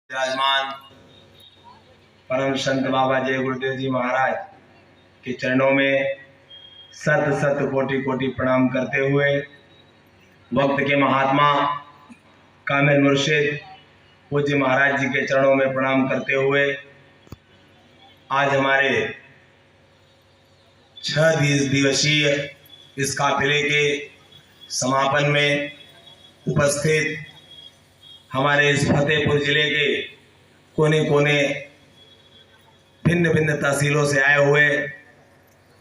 विराजमान परम संत बाबा जय गुरुदेव जी महाराज के चरणों में सत सत कोटि कोटि प्रणाम करते हुए वक्त के महात्मा कामिल मुर्शिद पूज्य महाराज जी के चरणों में प्रणाम करते हुए आज हमारे 6 दिवसीय इस काफिले के समापन में उपस्थित हमारे इस फतेहपुर जिले के कोने कोने भिन्न भिन्न तहसीलों से आए हुए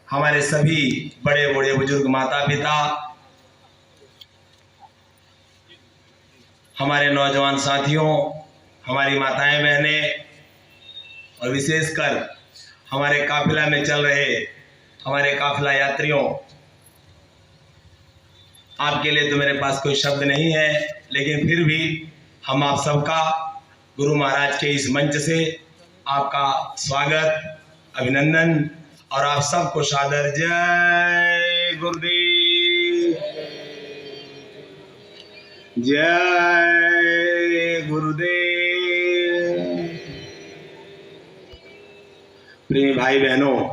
हमारे सभी बड़े बड़े बुजुर्ग माता पिता, हमारे नौजवान साथियों, हमारी माताएं बहनें और विशेषकर हमारे काफिला में चल रहे हमारे काफिला यात्रियों, आपके लिए तो मेरे पास कोई शब्द नहीं है, लेकिन फिर भी हम आप सबका गुरु महाराज के इस मंच से आपका स्वागत, अभिनंदन और आप सबको सादर जय गुरुदेव, जय गुरुदेव। प्रिय भाई बहनों,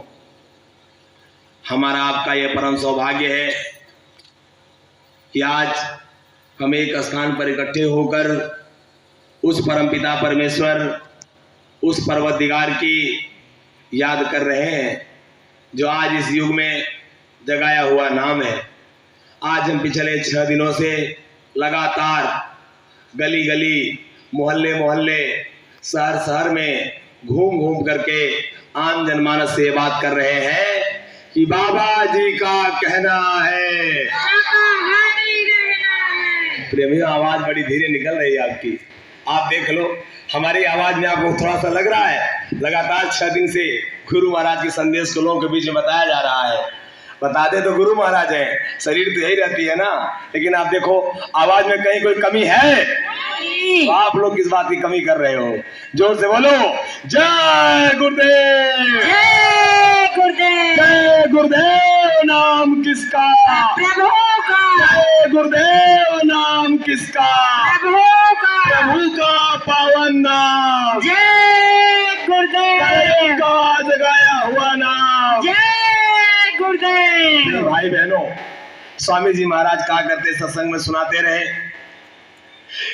हमारा आपका यह परम सौभाग्य है कि आज हम एक स्थान पर इकट्ठे होकर उस परम पिता परमेश्वर, उस पर्वतदिगार की याद कर रहे हैं जो आज इस युग में जगाया हुआ नाम है। आज हम पिछले 6 दिनों से लगातार गली गली, मोहल्ले मोहल्ले, शहर शहर में घूम घूम करके आम जनमानस से बात कर रहे हैं कि बाबा जी का कहना है। प्रेमियों, आवाज बड़ी धीरे निकल रही है आपकी, आप देख लो। हमारी आवाज में आपको थोड़ा सा लग रहा है। लगातार 6 दिन से गुरु महाराज के संदेश को लोगों के बीच में बताया जा रहा है। बता दे तो गुरु महाराज है, शरीर तो यही रहती है ना, लेकिन आप देखो आवाज में कहीं कोई कमी है तो आप लोग किस बात की कमी कर रहे हो? जोर से बोलो, जय गुरुदेव, जय गुरुदेव, जय गुरुदेव। नाम किसका? प्रभु का। जय गुरुदेव। नाम किसका? प्रभु का। प्रभु का पावन नाम। जय गुरुदेव का जगाया हुआ नाम। जय गुरुदेव। भाई बहनों, स्वामी जी महाराज कहा करते, सत्संग में सुनाते रहे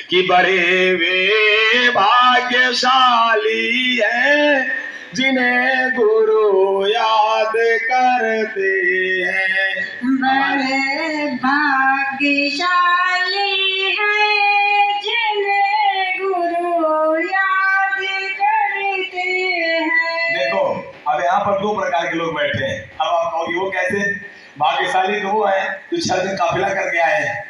कि बड़े वे भाग्यशाली हैं जिन्हें गुरु याद करते हैं। बड़े भाग्यशाली हैं जिन्हें गुरु याद करते हैं। देखो, अब यहाँ पर 2 प्रकार के लोग बैठे हैं। अब आप कहोगे वो कैसे? भाग्यशाली तो वो है जो 6 दिन काफिला करके आए हैं,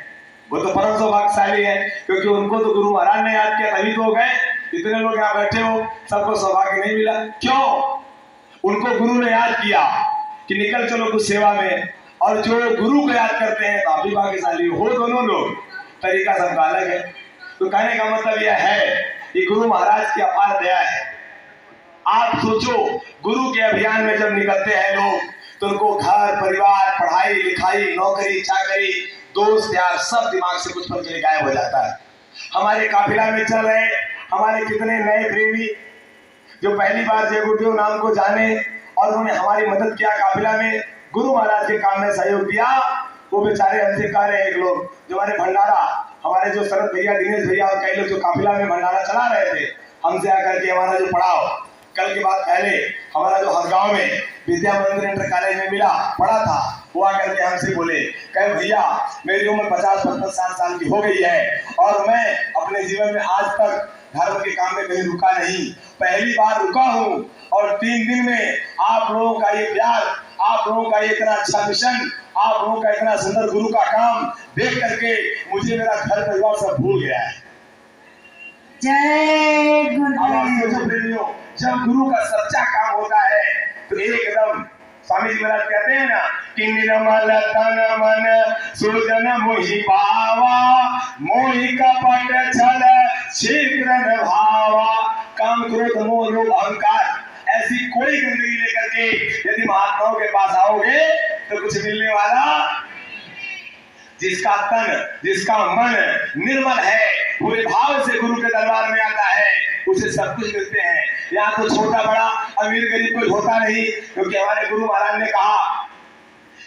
वो तो परम सौभाग्यशाली है, क्योंकि उनको तो गुरु महाराज ने याद किया तभी तो हो गए। इतने लोग यहाँ बैठे हो, सबको सौभाग्य नहीं मिला। क्यों? उनको गुरु ने याद किया कि निकल चलो कुछ सेवा में, और जो गुरु को याद करते हैं तो आप भी भाग्यशाली हो। दोनों लोग, तरीका सबका अलग है। तो कहने का मतलब यह है कि गुरु महाराज की अपार दया है। आप सोचो, गुरु के अभियान में जब निकलते हैं लोग तो उनको घर परिवार, पढ़ाई लिखाई, नौकरी चाकरी, दोस्त यार, सब दिमाग से कुछ पल के लिए गायब हो जाता है। हमारे काफिला में चल रहे हमारे कितने नए प्रेमी जो पहली बार जय गुरुदेव नाम को जाने और उन्होंने हमारी मदद किया, काफिला में गुरु महाराज के काम में सहयोग दिया, वो बेचारे हमसे कह रहे हैं। एक लोग जो हमारे भंडारा, हमारे जो शरद भैया, दिनेश भैया और कई लोग जो काफिला में भंडारा चला रहे थे, हमसे आकर के हमारा जो पढ़ाओ, कल के बाद पहले हमारा जो हरगांव में विद्या मंदिर इंटर कॉलेज में मिला पढ़ा था, वो आकर के हमसे बोले, कहे भैया मेरी उम्र 50-55 साल की हो गई है और मैं अपने जीवन में आज तक धर्म के काम में कहीं रुका नहीं, पहली बार रुका हूँ, और 3 दिन में आप लोगों का ये प्यार, आप लोगों का ये इतना अच्छा मिशन, आप लोगों का इतना सुंदर गुरु का काम देख करके मुझे मेरा घर परिवार सब भूल गया है। जय गुरुदेव। जब गुरु का सच्चा काम होता है तो एकदम स्वामी जी महाराज कहते हैं ना कि निर्मल तन मन सुजन मोहि पावा, मोहि कपट छल शीघ्र भावा। काम क्रोध मोह लोभ अहंकार ऐसी कोई गंदगी लेकर के यदि महात्माओं के पास आओगे तो कुछ मिलने वाला जिसका तन, जिसका मन निर्मल है, पूरे भाव से गुरु के दरबार में आता है, उसे सब कुछ मिलते हैं। यहाँ तो छोटा बड़ा अमीर गरीब कोई होता नहीं, क्योंकि हमारे गुरु महाराज ने कहा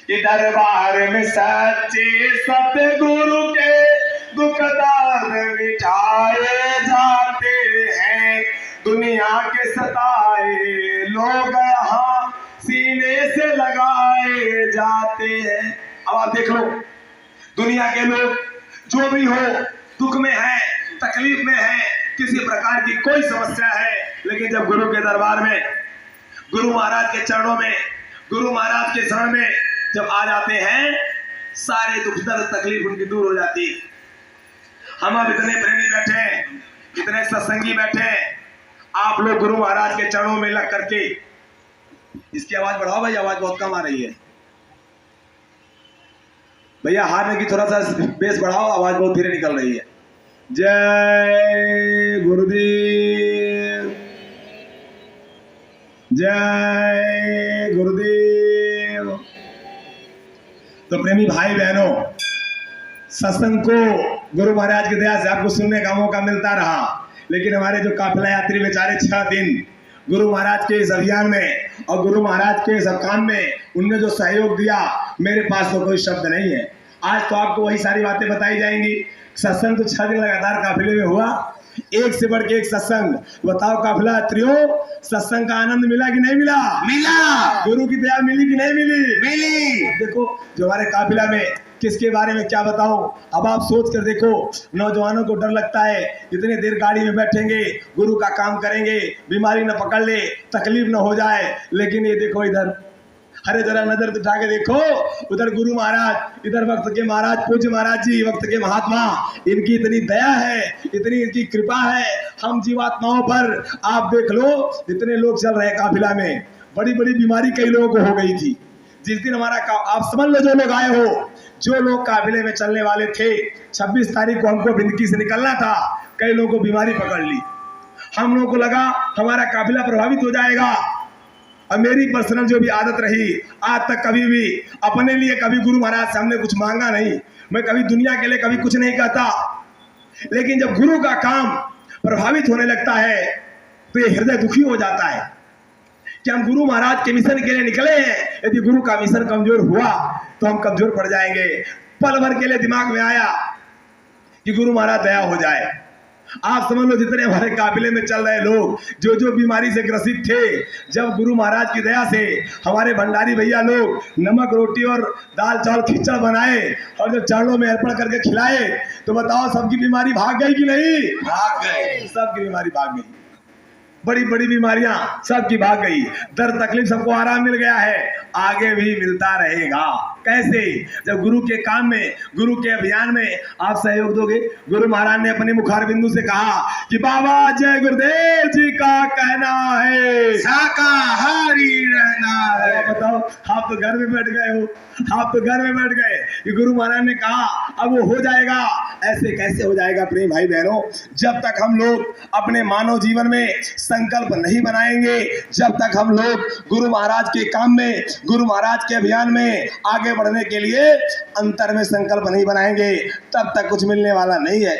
कि दरबार में सच्चे सतगुरु के दुख दर्द मिटाए जाते हैं। दुनिया के सताए लोग यहाँ सीने से लगाए जाते हैं। अब आप देख लो, दुनिया के लोग जो भी हो, दुख में है, तकलीफ में है, किसी प्रकार की कोई समस्या है, लेकिन जब गुरु के दरबार में, गुरु महाराज के चरणों में, गुरु महाराज के शरण में जब आ जाते हैं, सारे दुख दर्द तकलीफ उनकी दूर हो जाती है। हम अब इतने प्रेमी बैठे हैं, इतने सत्संगी बैठे हैं, आप लोग गुरु महाराज के चरणों में लग करके, इसकी आवाज बढ़ाओ भाई, आवाज बहुत कम आ रही है भैया, हारने की थोड़ा सा बेस बढ़ाओ, आवाज बहुत धीरे निकल रही है। जय गुरुदेव, जय गुरुदेव। तो प्रेमी भाई बहनों, सत्संग को गुरु महाराज की दया से आपको सुनने का मौका मिलता रहा, लेकिन हमारे जो काफिला यात्री बेचारे 6 दिन गुरु महाराज के इस अभियान में और गुरु महाराज के इस काम में उनने जो सहयोग दिया, मेरे पास तो कोई शब्द नहीं है। आज तो आपको वही सारी बातें बताई जाएंगी। सत्संग तो 6 दिन लगातार काफिले में हुआ, एक से बढ़ के एक सत्संग। बताओ काफिला यात्रियों, सत्संग का आनंद मिला कि नहीं मिला? मिला। गुरु की दया मिली कि नहीं मिली? मिली। देखो जो हमारे काफिला में किसके बारे में क्या बताऊं, अब आप सोच कर देखो। नौजवानों को डर लगता है, इतने देर गाड़ी में बैठेंगे, गुरु का काम करेंगे, बीमारी न पकड़ ले, तकलीफ न हो जाए, लेकिन ये देखो इधर, अरे जरा नजर उठा के देखो, उधर गुरु महाराज, इधर वक्त के महाराज, पूज्य महाराज जी, वक्त के महात्मा, इनकी इतनी दया है, इतनी इनकी कृपा है हम जीवात्माओं पर। आप देख लो, इतने लोग चल रहे काफिला में, बड़ी बड़ी बीमारी कई लोगों को हो गई थी। जिस दिन हमारा आप समझ लो, जो लोग आए हो, जो लोग काफिले में चलने वाले थे, 26 तारीख को हमको भिंडकी से निकलना था, कई लोगों को बीमारी पकड़ ली। हम लोगों को लगा हमारा काफिला प्रभावित हो जाएगा। और मेरी पर्सनल जो भी आदत रही, आज तक कभी भी अपने लिए कभी गुरु महाराज से हमने कुछ मांगा नहीं, मैं कभी दुनिया के लिए कभी कुछ नहीं कहता, लेकिन जब गुरु का काम प्रभावित होने लगता है तो ये हृदय दुखी हो जाता है कि हम गुरु महाराज के मिशन के लिए निकले हैं, यदि गुरु का मिशन कमजोर हुआ तो हम कमजोर पड़ जाएंगे। पल भर के लिए दिमाग में आया कि गुरु महाराज दया हो जाए। आप समझ लो, जितने हमारे काफिले में चल रहे लोग जो जो बीमारी से ग्रसित थे, जब गुरु महाराज की दया से हमारे भंडारी भैया लोग नमक रोटी और दाल चावल खिचड़ बनाए और जब चरणों में अर्पण करके खिलाए, तो बताओ सबकी बीमारी भाग गई कि नहीं? भाग गई। सबकी बीमारी भाग गई, बड़ी बड़ी बीमारियां सबकी भाग गई, दर्द तकलीफ सबको आराम मिल गया है, आगे भी मिलता रहेगा। कैसे? जब गुरु के काम में, गुरु के अभियान में आप सहयोग दोगे। गुरु महाराज ने अपने मुखार बिंदु से कहा कि बाबा जय गुरुदेव जी का कहना है शाकाहारी रहना है। बताओ, आप तो घर में बैठ गए हो, आप तो घर में बैठ गए कि गुरु महाराज ने कहा अब वो हो जाएगा। ऐसे कैसे हो जाएगा प्रेम भाई बहनों? जब तक हम लोग अपने मानव जीवन में संकल्प नहीं बनाएंगे, जब तक हम लोग गुरु महाराज के काम में, गुरु महाराज के अभियान में आगे बढ़ने के लिए अंतर में संकल्प नहीं बनाएंगे, तब तक कुछ मिलने वाला नहीं है।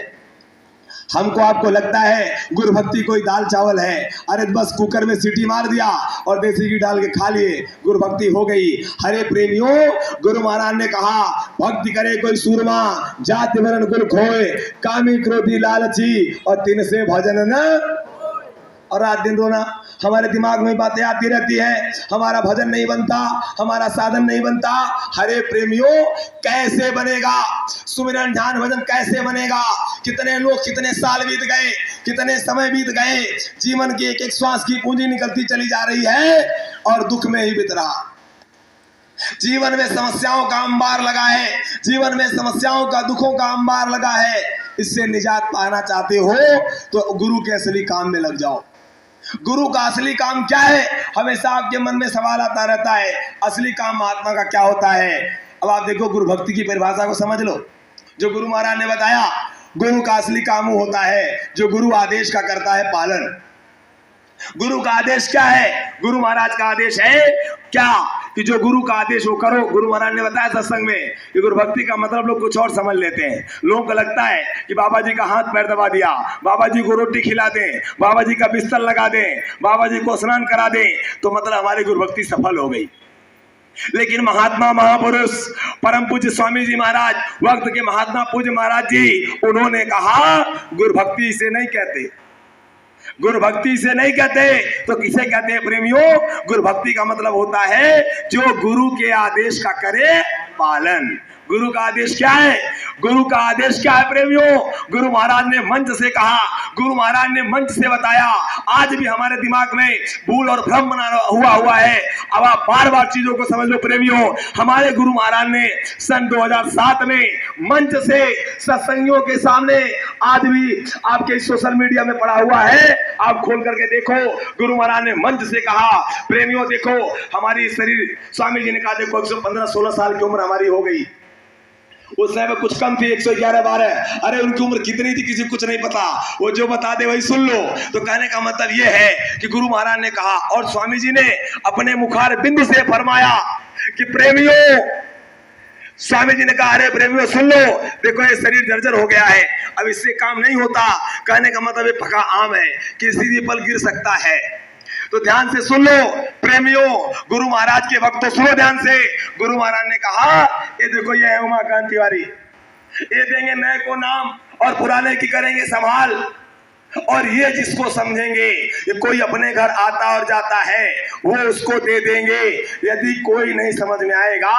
हमको आपको लगता है गुरु भक्ति कोई दाल चावल है, अरे बस कुकर में सीटी मार दिया और देसी घी डाल के खा लिए, गुरु भक्ति हो गई। हरे प्रेमियों, गुरु महाराज ने कहा भक्ति करे कोई सूरमा, जाति वरण कुल खोए, कामी क्रोधी लालची और तिन से भजन न। और रात दिन रोना, हमारे दिमाग में बातें आती रहती है, हमारा भजन नहीं बनता, हमारा साधन नहीं बनता। हरे प्रेमियों, कैसे बनेगा सुमिरन ध्यान भजन? कैसे बनेगा? कितने लोग, कितने साल बीत गए, कितने समय बीत गए, जीवन की एक एक श्वास की पूंजी निकलती चली जा रही है और दुख में ही बीत रहा। जीवन में समस्याओं का अंबार लगा है, जीवन में समस्याओं का, दुखों का अंबार लगा है। इससे निजात पाना चाहते हो तो गुरु के असली काम में लग जाओ। गुरु का असली काम क्या है? हमेशा आपके मन में सवाल आता रहता है, असली काम महात्मा का क्या होता है? अब आप देखो, गुरु भक्ति की परिभाषा को समझ लो। जो गुरु महाराज ने बताया, गुरु का असली काम होता है जो गुरु आदेश का करता है पालन। गुरु का आदेश क्या है? गुरु महाराज का आदेश है क्या कि जो गुरु का आदेश वो करो। गुरु महाराज ने बताया सत्संग में कि गुरु भक्ति का मतलब लोग कुछ और समझ लेते हैं। लोगों को लगता है कि बाबा जी का हाथ पैर दबा दिया, बाबा जी को रोटी खिला दें, बाबा जी का बिस्तर लगा दें, बाबा जी को स्नान करा दें तो मतलब हमारी गुरु भक्ति सफल हो गई। लेकिन महात्मा महापुरुष परम पूज्य स्वामी जी महाराज, वक्त के महात्मा पूज्य महाराज जी, उन्होंने कहा गुरु भक्ति इसे नहीं कहते, गुरु भक्ति से नहीं कहते तो किसे कहते हैं प्रेमियों? गुरु भक्ति का मतलब होता है जो गुरु के आदेश का करे पालन। गुरु का आदेश क्या है? गुरु का आदेश क्या है प्रेमियों? गुरु महाराज ने मंच से कहा, गुरु महाराज ने मंच से बताया। आज भी हमारे दिमाग में भूल और भ्रम बना हुआ है। अब आप बार बार चीजों को समझ लो प्रेमियों। हमारे गुरु महाराज ने सन 2007 में मंच से सत्संगियों के सामने, आज भी आपके सोशल मीडिया में पड़ा हुआ है, आप खोल करके देखो, गुरु महाराज ने मंच से कहा प्रेमियों देखो हमारी शरीर, स्वामी जी ने कहा देखो 115-16 साल की उम्र हमारी हो गई। उस समय में कुछ कम थी 111-12। अरे उनकी उम्र कितनी थी किसी कुछ नहीं पता, वो जो बता दे वही सुन लो। तो कहने का मतलब ये है कि गुरु महाराज ने कहा और स्वामी जी ने अपने मुखार बिंदु से फरमाया कि प्रेमियों, स्वामी जी ने कहा अरे प्रेमियों सुन लो, देखो ये शरीर जर्जर हो गया है, अब इससे काम नहीं होता। कहने का मतलब ये पका आम है, किसी भी पल गिर सकता है। तो ध्यान से सुन लो प्रेमियों, गुरु महाराज के वक्त तो सुनो ध्यान से। गुरु महाराज ने कहा ये देखो ये है उमाकांत तिवारी, ये देंगे नए को नाम और पुराने की करेंगे संभाल, और ये जिसको समझेंगे, ये कोई अपने घर आता और जाता है वो उसको दे देंगे, यदि कोई नहीं समझ में आएगा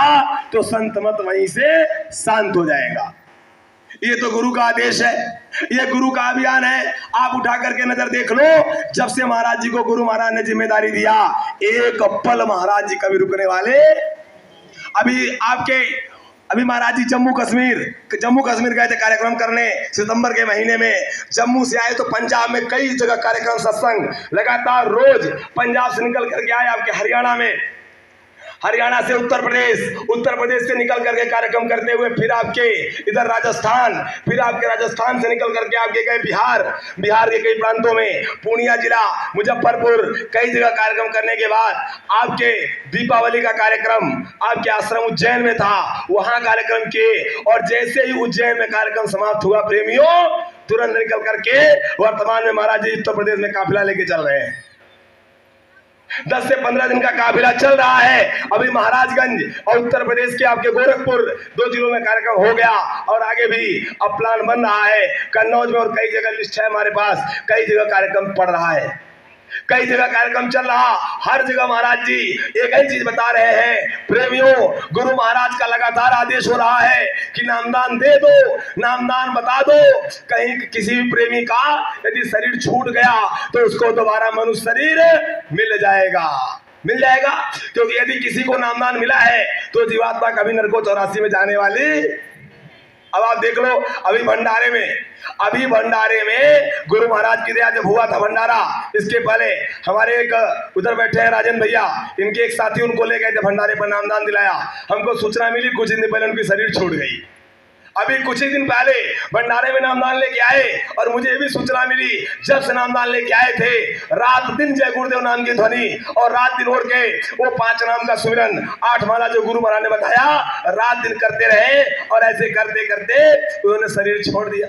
तो संत मत वहीं से शांत हो जाएगा। ये तो गुरु का आदेश है, ये गुरु का अभियान है। आप उठा करके नजर देख लो, जब से महाराज जी को गुरु महाराज ने जिम्मेदारी दिया, एक पल महाराज जी कभी रुकने वाले। अभी महाराज जी जम्मू कश्मीर गए थे कार्यक्रम करने सितंबर के महीने में। जम्मू से आए तो पंजाब में कई जगह कार्यक्रम सत्संग लगातार रोज, पंजाब से निकल करके आए आपके हरियाणा में, हरियाणा से उत्तर प्रदेश से निकल करके कार्यक्रम करते हुए फिर आपके इधर राजस्थान, फिर आपके राजस्थान से निकल करके आपके गए बिहार के कई प्रांतों में, पूर्णिया जिला, मुजफ्फरपुर, कई जगह कार्यक्रम करने के बाद आपके दीपावली का कार्यक्रम आपके आश्रम उज्जैन में था, वहां कार्यक्रम किए। और जैसे ही उज्जैन में कार्यक्रम समाप्त हुआ प्रेमियों, तुरंत निकल करके वर्तमान में महाराज जी उत्तर प्रदेश में काफिला लेके चल रहे हैं। 10 से 15 दिन का काफिला चल रहा है। अभी महाराजगंज और उत्तर प्रदेश के आपके गोरखपुर 2 जिलों में कार्यक्रम हो गया और आगे भी अब प्लान बन रहा है। कन्नौज में और कई जगह लिस्ट है हमारे पास, कई जगह कार्यक्रम पड़ रहा है, कई जगह कार्यक्रम चल रहा। हर जगह महाराज जी एक ही चीज बता रहे हैं प्रेमियों, गुरु महाराज का लगातार आदेश हो रहा है कि नामदान दे दो, नामदान बता दो। कहीं किसी भी प्रेमी का यदि शरीर छूट गया तो उसको दोबारा मनुष्य शरीर मिल जाएगा, क्योंकि यदि किसी को नामदान मिला है तो जीवात्मा कभी नरको 84 में जाने वाली। अब आप देख लो, अभी भंडारे में गुरु महाराज की दया जब हुआ था भंडारा, इसके पहले हमारे एक उधर बैठे हैं राजन भैया, इनके एक साथी उनको ले गए थे भंडारे पर, नामदान दिलाया। हमको सूचना मिली कुछ दिन पहले उनकी शरीर छूट गई। अभी कुछ ही दिन पहले भंडारे में नामदान लेके आए और मुझे ये भी सूचना मिली, जब से नामदान लेके आए थे रात दिन जय गुरुदेव नाम की ध्वनि और रात दिन ओढ़ के वो 5 नाम का सुमिरन 8 माला जो गुरु महाराज ने बताया, रात दिन करते रहे और ऐसे करते करते उन्होंने शरीर छोड़ दिया।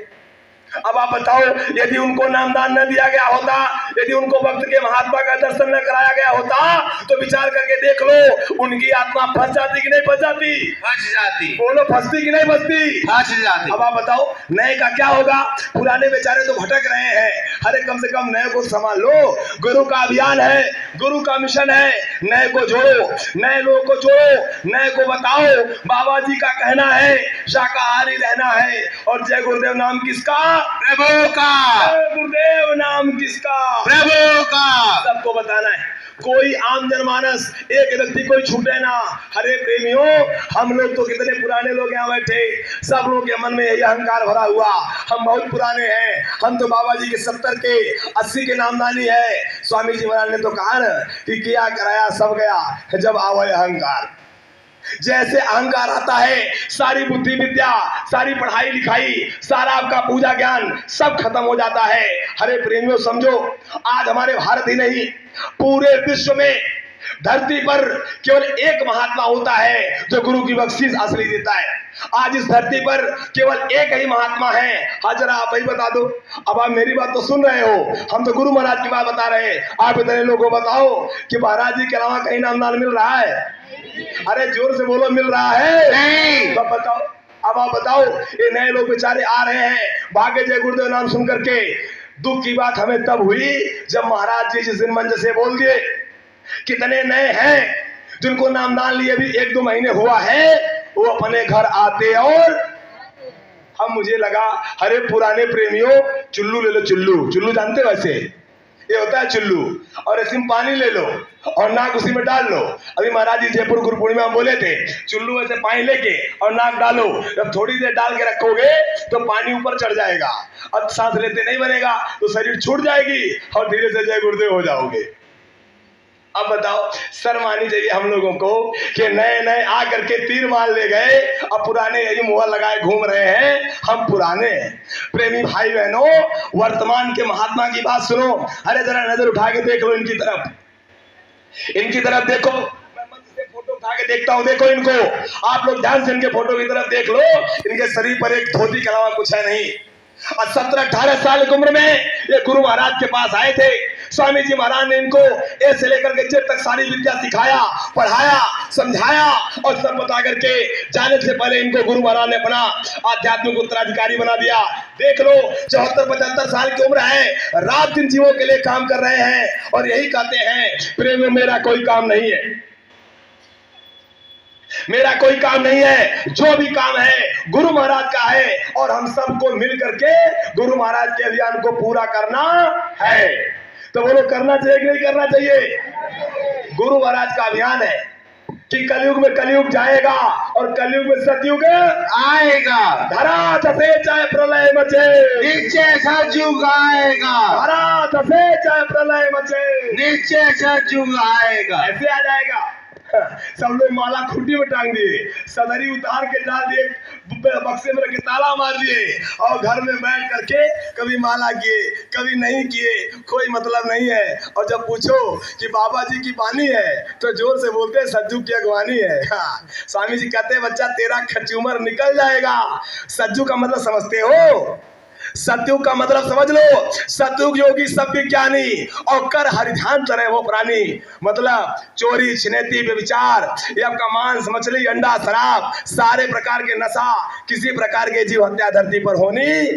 अब आप बताओ, यदि उनको नामदान न दिया गया होता, यदि उनको वक्त के महात्मा का दर्शन न कराया गया होता, तो विचार करके देख लो उनकी आत्मा फंस जाती कि नहीं फंस जाती? फंस जाती। बोलो फंसती कि नहीं फंसती? फंस जाती। अब आप बताओ नए का क्या होगा? पुराने बेचारे तो भटक रहे हैं, अरे कम से कम नए को संभाल लो। गुरु का अभियान है, गुरु का मिशन है, नए को जोड़ो, नए लोगों को जोड़ो, नए को बताओ बाबा जी का कहना है शाकाहारी रहना है और जय गुरुदेव नाम किसका? प्रभु का। गुरुदेव नाम किसका? प्रभु का। सबको बताना है, कोई आम जनमानस एक व्यक्ति कोई छूटे ना। हरे प्रेमियों, हम लोग तो कितने पुराने लोग यहाँ बैठे, सब लोग के मन में यही अहंकार भरा हुआ, हम बहुत पुराने हैं, हम तो बाबा जी के 70 के 80 के नामदानी है। स्वामी जी महाराज ने तो कहा ना कि किया कराया सब गया, जब आवे अहंकार। जैसे अहंकार आता है, सारी बुद्धि विद्या, सारी पढ़ाई लिखाई, सारा आपका पूजा ज्ञान सब खत्म हो जाता है। हरे प्रेमियों समझो, आज हमारे भारत ही नहीं पूरे विश्व में धरती पर केवल एक महात्मा होता है जो गुरु की बख्शीश असली देता है। आज इस धरती पर केवल एक ही महात्मा है। हाँ जरा आप ही बता दो। अब आप मेरी बात तो सुन रहे हो, हम तो गुरु महाराज की बात बता रहे हैं। आप इतने लोगों को बताओ कि महाराज जी के अलावा कहीं नामदान मिल रहा है? अरे जोर से बोलो, मिल रहा है? नहीं। तो बताओ, अब आप बताओ, ये नए लोग बेचारे आ रहे हैं, भाग्य जय गुरुदेव नाम सुन करके। दुख की बात हमें तब हुई जब महाराज जी जिस दिन मंच से बोल दिए। कितने नए हैं जिनको नामदान लिए भी 1-2 महीने हुआ है, वो अपने घर आते और हम मुझे लगा अरे पुराने प्रेमियों चुल्लू ले लो। चुल्लू जानते हो? वैसे ये होता है चुल्लू, और ऐसे में पानी ले लो और नाक उसी में डाल लो। अभी महाराज जी जयपुर गुरु पूर्णिमा में बोले थे, चुल्लू ऐसे पानी लेके और नाक डालो, जब थोड़ी देर डाल के रखोगे तो पानी ऊपर चढ़ जाएगा। अब सांस लेते नहीं बनेगा तो शरीर छूट जाएगी और धीरे से जय गुरुदेव हो जाओगे। अब बताओ, शर्म आनी चाहिए हम लोगों को कि नए नए आकर के तीर मार ले गए, अब पुराने यही मुहर लगाए घूम रहे हैं। हम पुराने प्रेमी भाई बहनों, वर्तमान के महात्मा की बात सुनो। अरे जरा नजर उठा के देख लो इनकी तरफ देखो। मैं मंच से फोटो उठा के देखता हूँ, देखो इनको। आप लोग ध्यान से इनके फोटो की तरफ देख लो। इनके शरीर पर एक धोती के अलावा कुछ है नहीं। और 17-18 साल की उम्र में ये गुरु महाराज के पास आए थे। स्वामी जी महाराज ने इनको ए से लेकर के जेड तक सारी विद्या सिखाया, पढ़ाया, समझाया और सब बता करके जाने से पहले इनको गुरु महाराज ने अपना आध्यात्मिक उत्तराधिकारी बना दिया। देख लो, 74-75 साल की उम्र है, रात दिन जीवों के लिए काम कर रहे हैं और यही कहते हैं, प्रेम में मेरा कोई काम नहीं है, मेरा कोई काम नहीं है, जो भी काम है गुरु महाराज का है और हम सबको मिल करके गुरु महाराज के अभियान को पूरा करना है। तो बोलो, करना चाहिए कि नहीं करना चाहिए? गुरु महाराज का अभियान है कि कलयुग में कलयुग जाएगा और कलयुग में सतयुग आएगा। धरा धसे चाहे प्रलय मचे, नीचे सतयुग आएगा। धरा धसे चाहे प्रलय मचे, नीचे सतयुग आएगा। ऐसे आ जाएगा। सब लोग माला खूंटी में टांग दिए, सदरी उतार के डाल दिए, बक्से में रख के ताला मार दिए और घर में बैठ करके कभी माला किए कभी नहीं किए, कोई मतलब नहीं है। और जब पूछो कि बाबा जी की बानी है तो जोर से बोलते हैं सज्जू की अगवानी है। हाँ, स्वामी जी कहते हैं बच्चा तेरा खचूमर निकल जाएगा। सज्जू का मतलब समझते हो? सतयुग का मतलब समझ लो, सतयुग योगी सब विज्ञानी और कर हरिध्यान तरह वो प्राणी। मतलब चोरी छिनेती व्यभिचार, ये आपका मांस मछली अंडा शराब, सारे प्रकार के नशा, किसी प्रकार के जीव हत्या धरती पर होनी,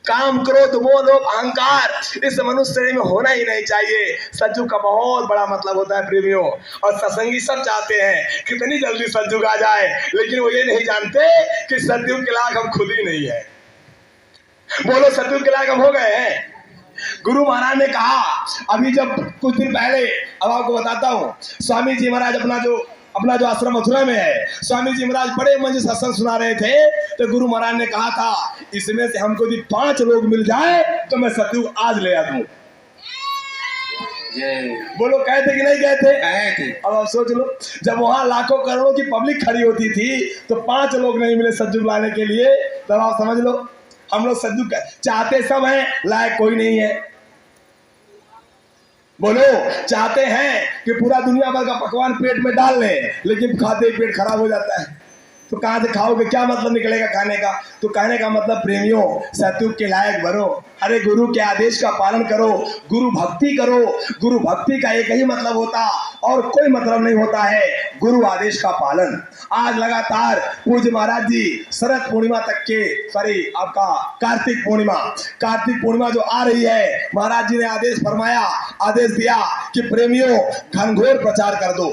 काम क्रोध मोह लोभ अहंकार इस मनुष्य शरीर में होना ही नहीं चाहिए। सतयुग का बहुत बड़ा मतलब होता है प्रेमियों। और सत्संगी सब चाहते हैं कितनी जल्दी सतयुग आ जाए, लेकिन वो ये नहीं जानते कि सतयुग के लायक हम खुद ही नहीं है। बोलो, सतयुग के लायक हम हो गए हैं? गुरु महाराज ने कहा, अभी जब कुछ दिन पहले, अब आपको बताता हूँ, स्वामी जी महाराज अपना जो आश्रम मथुरा में है, स्वामी जी महाराज बड़े मंच सत्संग सुना रहे थे। तो गुरु महाराज ने कहा था, इसमें से हमको यदि 5 लोग मिल जाए तो मैं सतयुग आज ले आ दूं। बोलो, कहते कि नहीं कहते? अब आप सोच लो, जब वहां लाखों करोड़ों की पब्लिक खड़ी होती थी तो 5 लोग नहीं मिले सतयुग लाने के लिए, तब आप समझ लो हम लोग सतयुग चाहते सब हैं, लायक कोई नहीं है। बोलो, चाहते हैं कि पूरा दुनिया भर का पकवान पेट में डाल लें, लेकिन खाते ही पेट खराब हो जाता है। तो कहाँ से खाओगे? क्या मतलब निकलेगा खाने का? तो कहने का मतलब प्रेमियों, सतयुग के लायक बनो। अरे गुरु के आदेश का पालन करो, गुरु भक्ति करो। गुरु भक्ति का एक ही मतलब होता और कोई मतलब नहीं होता है, गुरु आदेश का पालन। आज लगातार पूज्य महाराज जी शरद पूर्णिमा तक के, सॉरी आपका कार्तिक पूर्णिमा जो आ रही है, महाराज जी ने आदेश दिया कि प्रेमियों घनघोर प्रचार कर दो।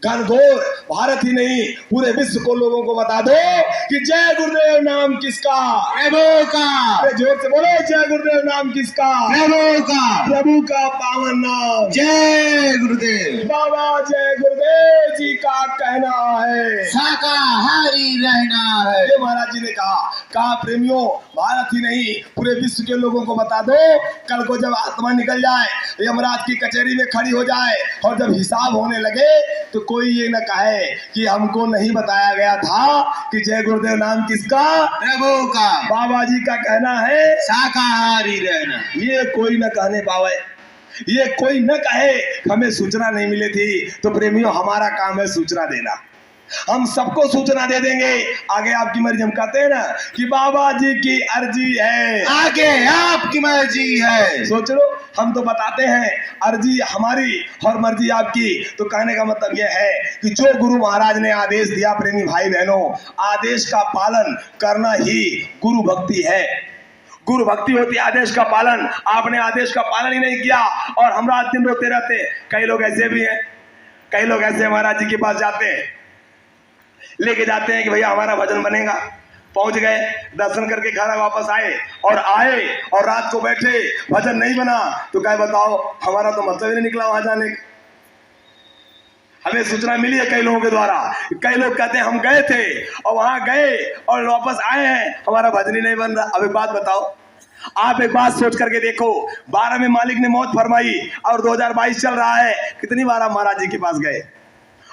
घनघोर भारत ही नहीं पूरे विश्व को लोगों को बता दो कि जय गुरुदेव नाम किसका? प्रभु का। अरे जोर से बोलो, जय गुरुदेव नाम किसका? प्रभु का। प्रभु का पावन नाम जय गुरुदेव। बाबा जय गुरुदेव जी का कहना है शाकाहारी रहना है। ये महाराज जी ने कहा प्रेमियों, भारत ही नहीं पूरे विश्व के लोगों को बता दो, कल को जब आत्मा निकल जाए, यमराज की कचहरी में खड़ी हो जाए और जब हिसाब होने लगे तो कोई ये न कहे कि हमको नहीं बताया गया था कि जय गुरुदेव नाम किसका, प्रभु का। बाबा जी का कहना है शाकाहारी रहना। ये कोई न कहने पावे, ये कोई न कहे हमें सूचना नहीं मिली थी। तो प्रेमियों, हमारा काम है सूचना देना। हम सबको सूचना दे देंगे। आगे आपकी मर्जी, हम कहते हैं ना कि बाबा जी की अर्जी है, आगे आपकी मर्जी है। सोच लो, हम तो बताते हैं अर्जी हमारी और मर्जी आपकी। तो कहने का मतलब यह है कि जो गुरु महाराज ने आदेश दिया, प्रेमी भाई बहनों, आदेश का पालन करना ही गुरु भक्ति है। गुरु भक्ति होती है आदेश का पालन। आपने आदेश का पालन ही नहीं किया और हम रात दिन रोते रहते। कई लोग ऐसे भी हैं, कई लोग ऐसे महाराज जी के पास जाते हैं, लेके जाते हैं कि भैया हमारा भजन बनेगा। पहुंच गए, दर्शन करके घर वापस आए और रात को बैठे, भजन नहीं बना तो क्या बताओ, हमारा तो मतलब ही नहीं निकला वहां जाने का। हमें सूचना मिली है कई लोगों के द्वारा। कई लोग कहते हैं हम गए थे और वहां गए और वापस आए हैं, हमारा भजन ही नहीं बन रहा। अब एक बात बताओ, आप एक बात सोच करके देखो, 12 में मालिक ने मौत फरमाई और 2022 चल रहा है, कितनी बार आप महाराज जी के पास गए?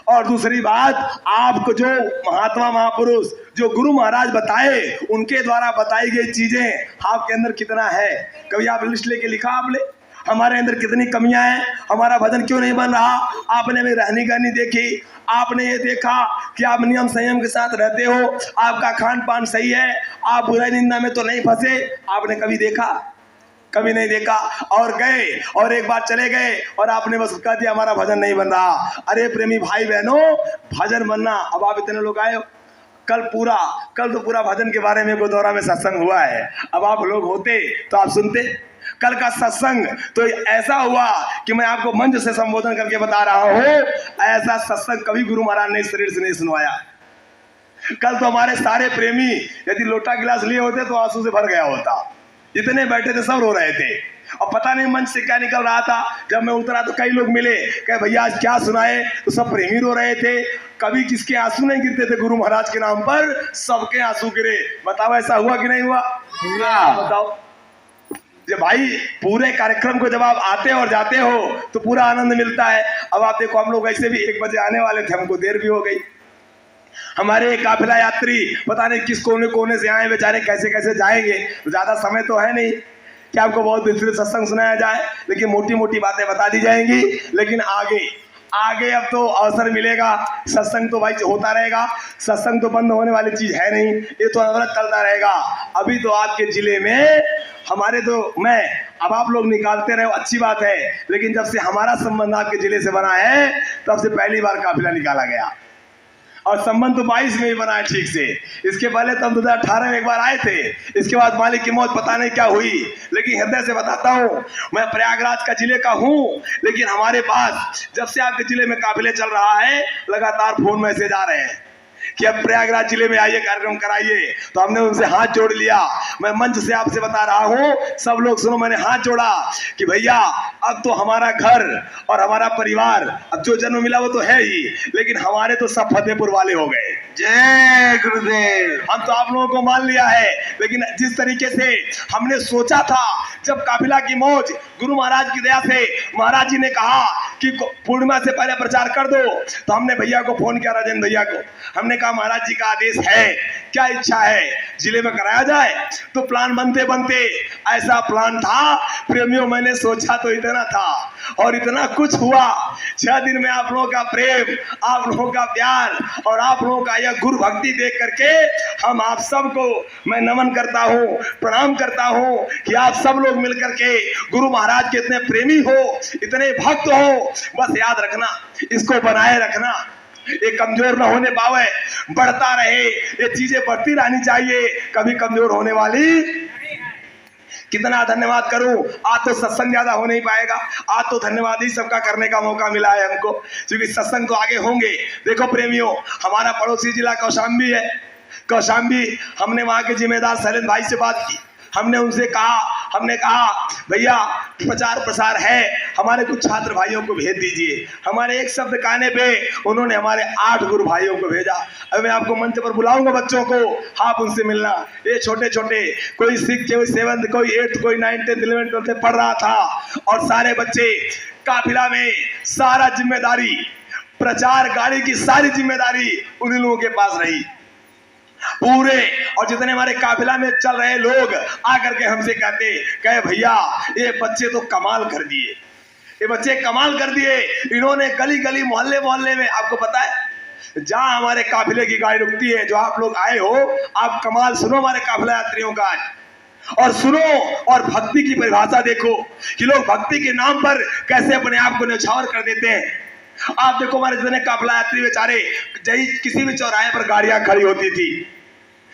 और दूसरी बात, आपको जो महात्मा महापुरुष जो गुरु महाराज बताए, उनके द्वारा बताई गई चीजें आपके अंदर कितना है? कभी आप लिस्ट लेके लिखा आपने हमारे अंदर कितनी कमियां हैं, हमारा भजन क्यों नहीं बन रहा? आपने भी रहनी करनी देखी, आपने ये देखा कि आप नियम संयम के साथ रहते हो, आपका खान पान सही है, आप बुराई निंदा में तो नहीं फंसे? आपने कभी देखा? कभी नहीं देखा। और गए और एक बार चले गए और आपने बस कह दिया हमारा भजन नहीं बन रहा। अरे प्रेमी भाई बहनों, भजन बनना। अब आप इतने लोग आए हो, कल तो पूरा भजन के बारे में गोदौरा में सत्संग हुआ है। अब आप लोग होते तो आप सुनते। कल का सत्संग तो ऐसा हुआ कि मैं आपको मंच से संबोधन करके बता रहा हूं, ऐसा सत्संग कभी गुरु महाराज ने शरीर से नहीं सुनवाया। कल तो हमारे सारे प्रेमी यदि लोटा गिलास लिए होते तो आंसू से भर गया होता। जितने बैठे थे सब रो रहे थे और पता नहीं मंच से क्या निकल रहा था। जब मैं उतरा तो कई लोग मिले, कहे भैया आज क्या सुनाए, तो सब प्रेमी रो रहे थे। कभी किसके आंसू नहीं गिरते थे गुरु महाराज के नाम पर, सबके आंसू गिरे। बताओ ऐसा हुआ कि नहीं हुआ? बताओ। जब भाई पूरे कार्यक्रम को जब आप आते और जाते हो तो पूरा आनंद मिलता है। अब आप देखो, हम लोग ऐसे भी 1 बजे आने वाले थे, हमको देर भी हो गई। हमारे काफिला यात्री पता नहीं किस कोने कोने से आए, बेचारे कैसे कैसे जाएंगे। तो ज्यादा समय तो है नहीं कि आपको बहुत विस्तृत सत्संग सुनाया जाए, लेकिन मोटी मोटी बातें बता दी जाएंगी। लेकिन आगे अब तो अवसर मिलेगा। सत्संग तो भाई होता रहेगा, सत्संग तो बंद होने वाली चीज है नहीं, ये तो अनवरत चलता रहेगा। अभी तो आपके जिले में हमारे तो अब आप लोग निकालते रहे, अच्छी बात है, लेकिन जब से हमारा संबंध आपके जिले से बना है तब से पहली बार काफिला निकाला गया। और संबंध तो 22 में ही बना है ठीक से। इसके पहले तो हम 2018 में एक बार आए थे, इसके बाद मालिक की मौत पता नहीं क्या हुई। लेकिन हृदय से बताता हूँ, मैं प्रयागराज का जिले का हूँ, लेकिन हमारे पास जब से आपके जिले में काफिले चल रहा है, लगातार फोन मैसेज आ रहे हैं कि अब प्रयागराज जिले में आइए, कार्यक्रम कराइए। तो हमने उनसे हाथ जोड़ लिया। मैं मंच से आपसे बता रहा हूँ, सब लोग सुनो, मैंने हाथ जोड़ा कि भैया अब तो हमारा घर और हमारा परिवार, अब जो जन्म मिला वो तो है ही, लेकिन हमारे तो सब फतेहपुर वाले हो गए। जय गुरुदेव। हम तो आप लोगों को मान लिया है, लेकिन जिस तरीके से हमने सोचा था, जब काफिला की मौज गुरु महाराज की दया से महाराज जी ने कहा कि पूर्णिमा से पहले प्रचार कर दो, तो हमने भैया को फोन किया, राजेंद्र भैया को। हमने कहा महाराज जी का आदेश है, क्या इच्छा है जिले में कराया जाए? तो प्लान बनते बनते ऐसा प्लान था प्रेमियों, मैंने सोचा तो इतना था और इतना कुछ हुआ। 6 दिन में आप लोगों का प्रेम, आप लोगों का प्यार और आप लोगों का यह गुरु भक्ति देख करके हम आप सबको मैं नमन करता हूँ, प्रणाम करता हूँ कि आप सब लोग मिलकर के गुरु महाराज के इतने प्रेमी हो, इतने भक्त हो। बस याद रखना, इसको बनाए रखना, ये कमजोर न होने पावे, बढ़ता रहे, ये चीजें बढ़ती रहनी चाहिए, कभी कमजोर होने वाली। कितना धन्यवाद करूं, आज तो सत्संग ज्यादा हो नहीं पाएगा, आज तो धन्यवाद ही सबका करने का मौका मिला है हमको, क्योंकि सत्संग तो आगे होंगे। देखो प्रेमियों, हमारा पड़ोसी जिला कौशाम्बी है, कौशाम्बी, हमने वहां के जिम्मेदार शैलेंद्र भाई से बात की, हमने उनसे कहा, हमने कहा भैया प्रचार प्रसार है, हमारे कुछ छात्र भाइयों को भेज दीजिए। हमारे एक शब्द कहने पे उन्होंने हमारे 8 गुरु भाइयों को भेजा। अब मैं आपको मंच पर बुलाऊंगा बच्चों को, आप उनसे मिलना। ये छोटे छोटे, कोई 6th, कोई 7th, कोई 8th, कोई 9th, 10th, 11th, 12th पढ़ रहा था, और सारे बच्चे काफिला में सारा जिम्मेदारी, प्रचार गाड़ी की सारी जिम्मेदारी उन्हीं लोगों के पास रही पूरे। और जितने हमारे काफिला में चल रहे लोग आकर के हमसे कहे भैया ये बच्चे तो कमाल कर दिए, ये बच्चे कमाल कर दिए। इन्होंने गली गली मोहल्ले मोहल्ले में, आपको पता है जहां हमारे काफिले की गाड़ी रुकती है, जो आप लोग आए हो, आप कमाल सुनो हमारे काफिला यात्रियों का आज, और सुनो और भक्ति की परिभाषा देखो कि लोग भक्ति के नाम पर कैसे अपने आप को न्यौछावर कर देते हैं। आप देखो हमारे जितने काफिला यात्री बेचारे, किसी भी चौराहे पर गाड़ियां खड़ी होती थी,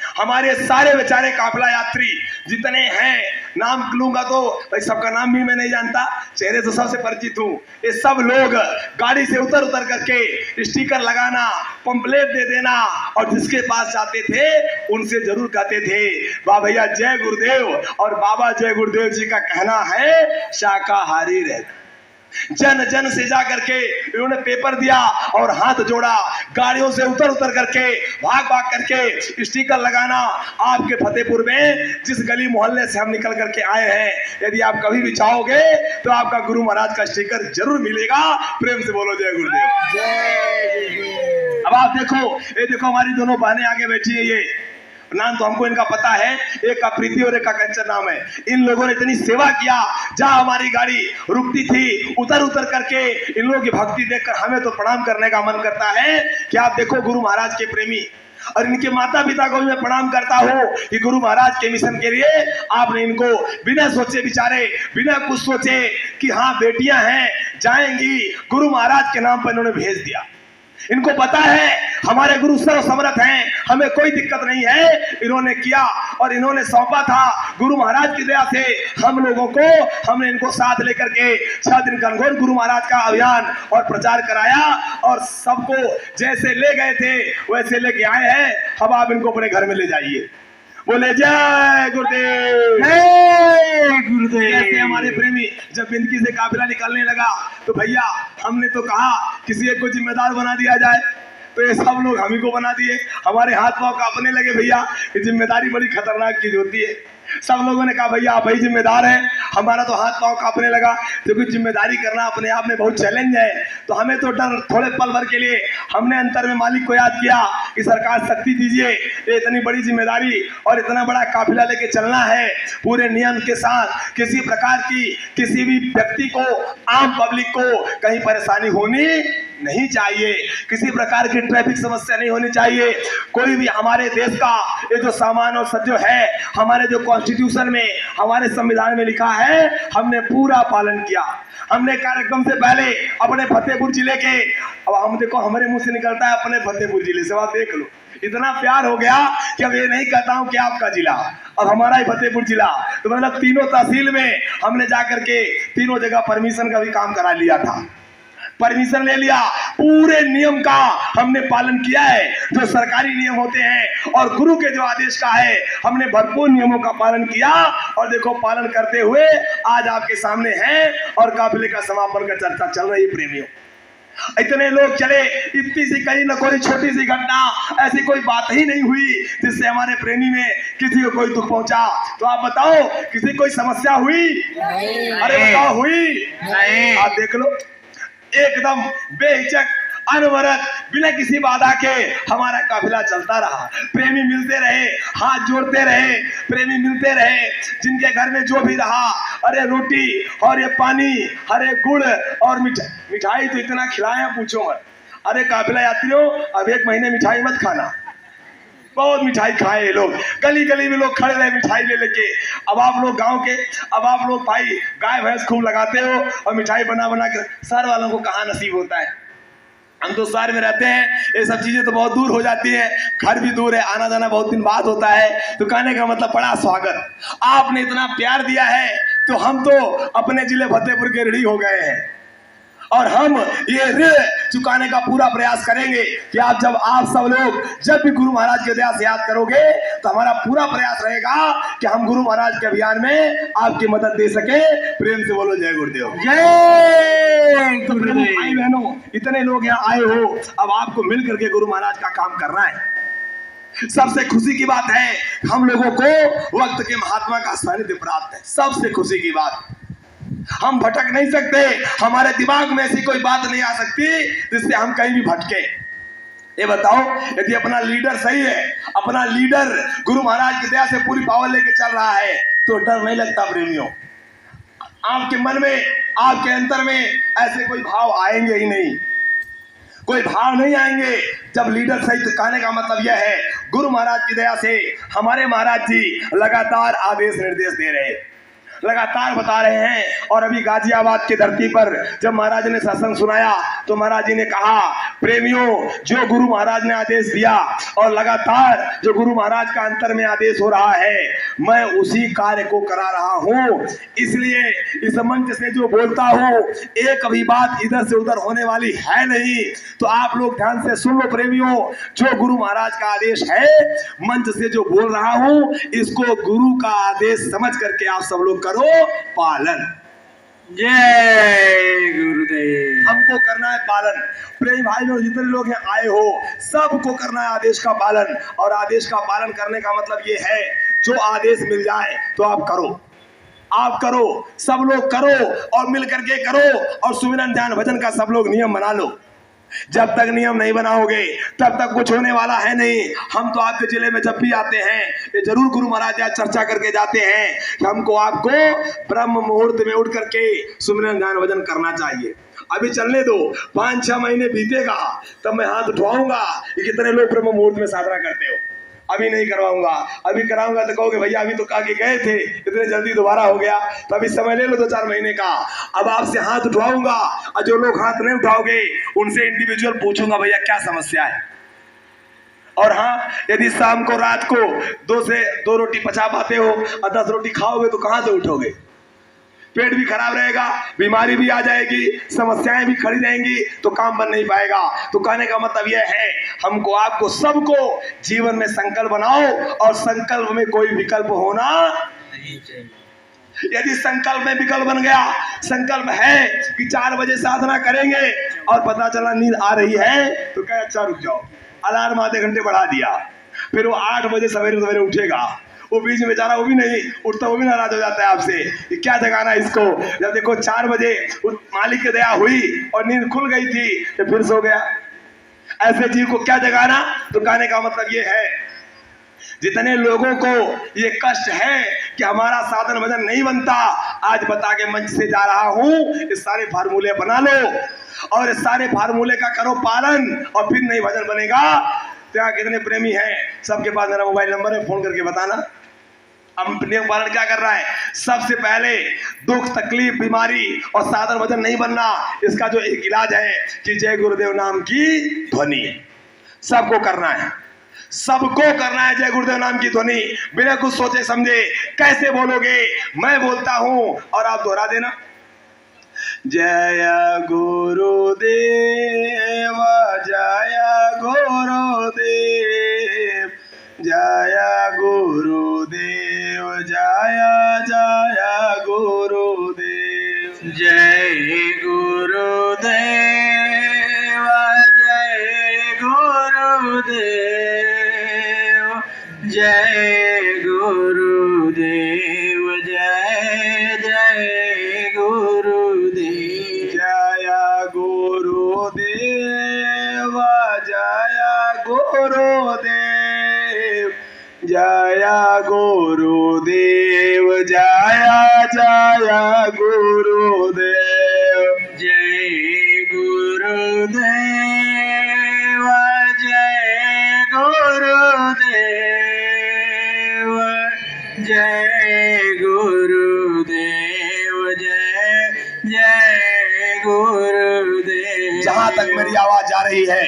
हमारे सारे बेचारे काफिला यात्री जितने हैं, नाम लूंगा तो भाई सबका नाम भी मैं नहीं जानता, चेहरे से सबसे परिचित हूँ। ये सब लोग गाड़ी से उतर उतर करके स्टिकर लगाना, पंपलेट दे देना, और जिसके पास जाते थे उनसे जरूर कहते थे वाह भैया जय गुरुदेव, और बाबा जय गुरुदेव जी का कहना है शाकाहारी रहना। जन जन से जा करके इन्होंने पेपर दिया और हाथ जोड़ा, गाड़ियों से उतर उतर करके, भाग भाग करके स्टिकर लगाना। आपके फतेहपुर में जिस गली मोहल्ले से हम निकल करके आए हैं, यदि आप कभी भी चाहोगे तो आपका गुरु महाराज का स्टिकर जरूर मिलेगा। प्रेम से बोलो जय गुरुदेव। अब आप देखो, ये देखो हमारी दोनों बहनें आगे बैठी है, ये नाम तो हमको इनका पता है, एक का प्रीति और एक का कंचन नाम है। इन लोगों ने इतनी सेवा किया, जहां हमारी गाड़ी रुकती थी उतर उतर करके इन लोगों की भक्ति देखकर हमें तो प्रणाम करने का मन करता है कि आप देखो गुरु महाराज के प्रेमी, और इनके माता पिता को भी मैं प्रणाम करता हूँ कि गुरु महाराज के मिशन के लिए आपने इनको बिना सोचे, बेचारे बिना कुछ सोचे कि हाँ बेटियां हैं जाएंगी, गुरु महाराज के नाम पर इन्होंने भेज दिया। इनको पता है हमारे गुरु सर्व समर्थ हैं, हमें कोई दिक्कत नहीं है। इन्होंने किया और इन्होंने सौंपा था गुरु महाराज की दया से हम लोगों को, हमने इनको साथ लेकर के 6 दिन घनघोर गुरु महाराज का अभियान और प्रचार कराया, और सबको जैसे ले गए थे वैसे लेके आए हैं। अब आप इनको अपने घर में ले जाइए, बोले जय गुरुदेव, जय गुरुदेव। जैसे हमारे प्रेमी जब बिंदकी से काफिला निकलने लगा तो भैया हमने तो कहा किसी एक को जिम्मेदार बना दिया जाए, तो ये सब लोग हम ही को बना दिए। हमारे हाथ पांव कांपने लगे, भैया ये जिम्मेदारी बड़ी खतरनाक चीज होती है। सब लोगों ने कहा भैया आप ही जिम्मेदार हैं, हमारा तो हाथ पांव कांपने लगा, क्योंकि जिम्मेदारी करना अपने आप में बहुत चैलेंज है। तो हमें तो डर, थोड़े पल भर के लिए हमने अंतर में मालिक को याद किया कि सरकार शक्ति दीजिए, ये इतनी बड़ी जिम्मेदारी और इतना बड़ा काफिला लेके चलना है पूरे नियम के साथ, किसी प्रकार की किसी भी व्यक्ति को, आम पब्लिक को कहीं परेशानी होनी नहीं चाहिए, किसी प्रकार की ट्रैफिक समस्या नहीं होनी चाहिए। कोई भी हमारे देश का ये जो सामान और सज्जो है, हमारे जो कॉन्स्टिट्यूशन में, हमारे संविधान में लिखा है, हमने पूरा पालन किया। हमने कार्यक्रम से पहले अपने फतेहपुर जिले के, अब हम देखो हमारे मुंह से निकलता है अपने फतेहपुर जिले से, आप देख लो इतना प्यार हो गया कि अब ये नहीं कहता हूं कि आपका जिला, अब हमारा ही फतेहपुर जिला। तो मतलब तीनों तहसील में हमने जाकर के तीनों जगह परमिशन का भी काम करा लिया था, परमिशन ले लिया, पूरे नियम का हमने पालन किया है, जो सरकारी नियम होते हैं और गुरु के जो आदेश का है, हमने भरपूर नियमों का पालन किया। और देखो पालन करते हुए आज आपके सामने हैं और काफिले का समापन का चर्चा चल रही है। प्रेमियों इतने लोग चले, इतनी सी कहीं न कोई छोटी सी घटना, ऐसी कोई बात ही नहीं हुई जिससे हमारे प्रेमी में किसी को कोई दुख पहुंचा। तो आप बताओ किसी कोई समस्या हुई? अरे बताओ हुई? नहीं। आप देख लो एकदम बेहिचक, अनवरत, बिना किसी बाधा के हमारा काफिला चलता रहा। प्रेमी मिलते रहे, हाथ जोड़ते रहे, प्रेमी मिलते रहे, जिनके घर में जो भी रहा, अरे रोटी और ये पानी, अरे गुड़ और मिठाई तो इतना खिलाया पूछो मत। अरे काफिला यात्रियों अब 1 महीने मिठाई मत खाना, बहुत मिठाई खाए लोग, गली गली में लोग खड़े रहे मिठाई ले लेके। अब आप लोग गांव के, अब आप लोग भाई गाय भैंस खूब लगाते हो और मिठाई बना बना के, शहर वालों को कहाँ नसीब होता है। हम तो शहर में रहते हैं, ये सब चीजें तो बहुत दूर हो जाती है, घर भी दूर है, आना जाना बहुत दिन बाद होता है। तो कहने का मतलब बड़ा स्वागत, आपने इतना प्यार दिया है तो हम तो अपने जिले फतेहपुर के ऋणी हो गए हैं। और हम ये ऋण चुकाने का पूरा प्रयास करेंगे कि आप सब लोग जब भी गुरु महाराज के दया से याद करोगे तो हमारा पूरा प्रयास रहेगा कि हम गुरु महाराज के अभियान में आपकी मदद दे सके। प्रेम से बोलो जय गुरुदेव। जय गुरुदेव। भाई बहनों, इतने लोग यहाँ आए हो, अब आपको मिल करके गुरु महाराज का काम करना है। सबसे खुशी की बात है हम लोगों को वक्त के महात्मा का सानिध्य प्राप्त है। सबसे खुशी की बात, हम भटक नहीं सकते, हमारे दिमाग में ऐसी कोई बात नहीं आ सकती जिससे हम कहीं भी भटके। ये बताओ, यदि अपना लीडर सही है, अपना लीडर गुरु महाराज की दया से पूरी पावर लेके चल रहा है तो डर नहीं लगता। प्रेमियों, आपके मन में, आपके अंतर में ऐसे कोई भाव आएंगे ही नहीं, कोई भाव नहीं आएंगे जब लीडर सही। तो कहने का मतलब यह है, गुरु महाराज की दया से हमारे महाराज जी लगातार आदेश निर्देश दे रहे, लगातार बता रहे हैं। और अभी गाजियाबाद की धरती पर जब महाराज ने सत्संग सुनाया तो महाराज जी ने कहा, प्रेमियों, जो गुरु महाराज ने आदेश दिया और लगातार जो गुरु महाराज का अंतर में आदेश हो रहा है, मैं उसी कार्य को करा रहा हूं। इसलिए इस मंच से जो बोलता हूं, एक भी बात इधर से उधर होने वाली है नहीं। तो आप लोग ध्यान से सुन लो प्रेमियों, जो गुरु महाराज का आदेश है, मंच से जो बोल रहा हूं, इसको गुरु का आदेश समझ करके आप सब लोग करो पालन। जय गुरुदेव। हमको करना है पालन। प्रेम भाई लोग जितने लोग यहाँ आए हो, सबको करना है आदेश का पालन। और आदेश का पालन करने का मतलब ये है, जो आदेश मिल जाए तो आप करो, आप करो, सब लोग करो और मिल करके करो। और सुमिरन ध्यान भजन का सब लोग नियम बना लो। जब तक नियम नहीं बनाओगे तब तक कुछ होने वाला है नहीं। हम तो आपके जिले में जब भी आते हैं, ये जरूर गुरु महाराज आज चर्चा करके जाते हैं कि हमको आपको ब्रह्म मुहूर्त में उठ करके सुमिरन ध्यान भजन करना चाहिए। अभी चलने दो, 5-6 महीने बीतेगा तब मैं हाथ उठवाऊंगा कि कितने लोग ब्रह्म मुहूर्त में साधना करते हो। अभी नहीं करवाऊंगा, अभी कराऊंगा तो कहोगे भैया अभी तो कहा के गए थे, इतने जल्दी दोबारा हो गया। तो अभी समय ले लो 2-4 महीने का। अब आपसे हाथ उठवाऊंगा और जो लोग हाथ नहीं उठाओगे उनसे इंडिविजुअल पूछूंगा, भैया क्या समस्या है। और हाँ, यदि शाम को रात को 2 से 2 रोटी पचा पाते हो और 10 रोटी खाओगे तो कहां से उठोगे। पेट भी खराब रहेगा, बीमारी भी आ जाएगी, समस्याएं भी खड़ी रहेंगी, तो काम बन नहीं पाएगा। तो कहने का मतलब यह है, हमको आपको सबको जीवन में संकल्प बनाओ और संकल्प में कोई विकल्प होना नहीं चाहिए। यदि संकल्प में विकल्प बन गया, संकल्प है कि 4 बजे साधना करेंगे और पता चला नींद आ रही है, तो क्या अच्छा रुक जाओ, अलार्म आधे घंटे बढ़ा दिया, फिर वो 8 बजे सवेरे सवेरे उठेगा। वो बीच में बेचारा वो भी नहीं उठता, वो भी नाराज हो जाता है आपसे कि क्या जगाना इसको। जब देखो 4 बजे मालिक की दया हुई और नींद खुल गई थी तो फिर सो गया। ऐसे जीव को क्या जगाना। तो कहने का मतलब ये है, जितने लोगों को ये कष्ट है कि हमारा साधन भजन नहीं बनता, आज बता के मंच से जा रहा हूं, इस सारे फार्मूले बना लो और इस सारे फार्मूले का करो पालन, और फिर नहीं भजन बनेगा। तो यहाँ कितने प्रेमी हैं, सबके पास मेरा मोबाइल नंबर है, फोन करके बताना। अब नियम पालन क्या कर रहा है, सबसे पहले दुख तकलीफ बीमारी और साधन वजन नहीं बनना, इसका जो एक इलाज है कि जय गुरुदेव नाम की ध्वनि सबको करना है, सबको करना है। जय गुरुदेव नाम की ध्वनि बिना कुछ सोचे समझे। कैसे बोलोगे, मैं बोलता हूं और आप दोहरा देना। जय गुरुदेव जय गुरुदेव जय गुरुदेव जय जय गुरुदेव जय गुरुदेव जय गुरुदेव जय गुरुदेव जय जय गुरुदेव जय गुरुदेव जय गुरुदेव जय गुरुदेव जय जय गुरुदेव जय गुरुदेव जय गुरुदेव जय गुरुदेव जय जय गुरुदेव। जहां तक मेरी आवाज जा रही है,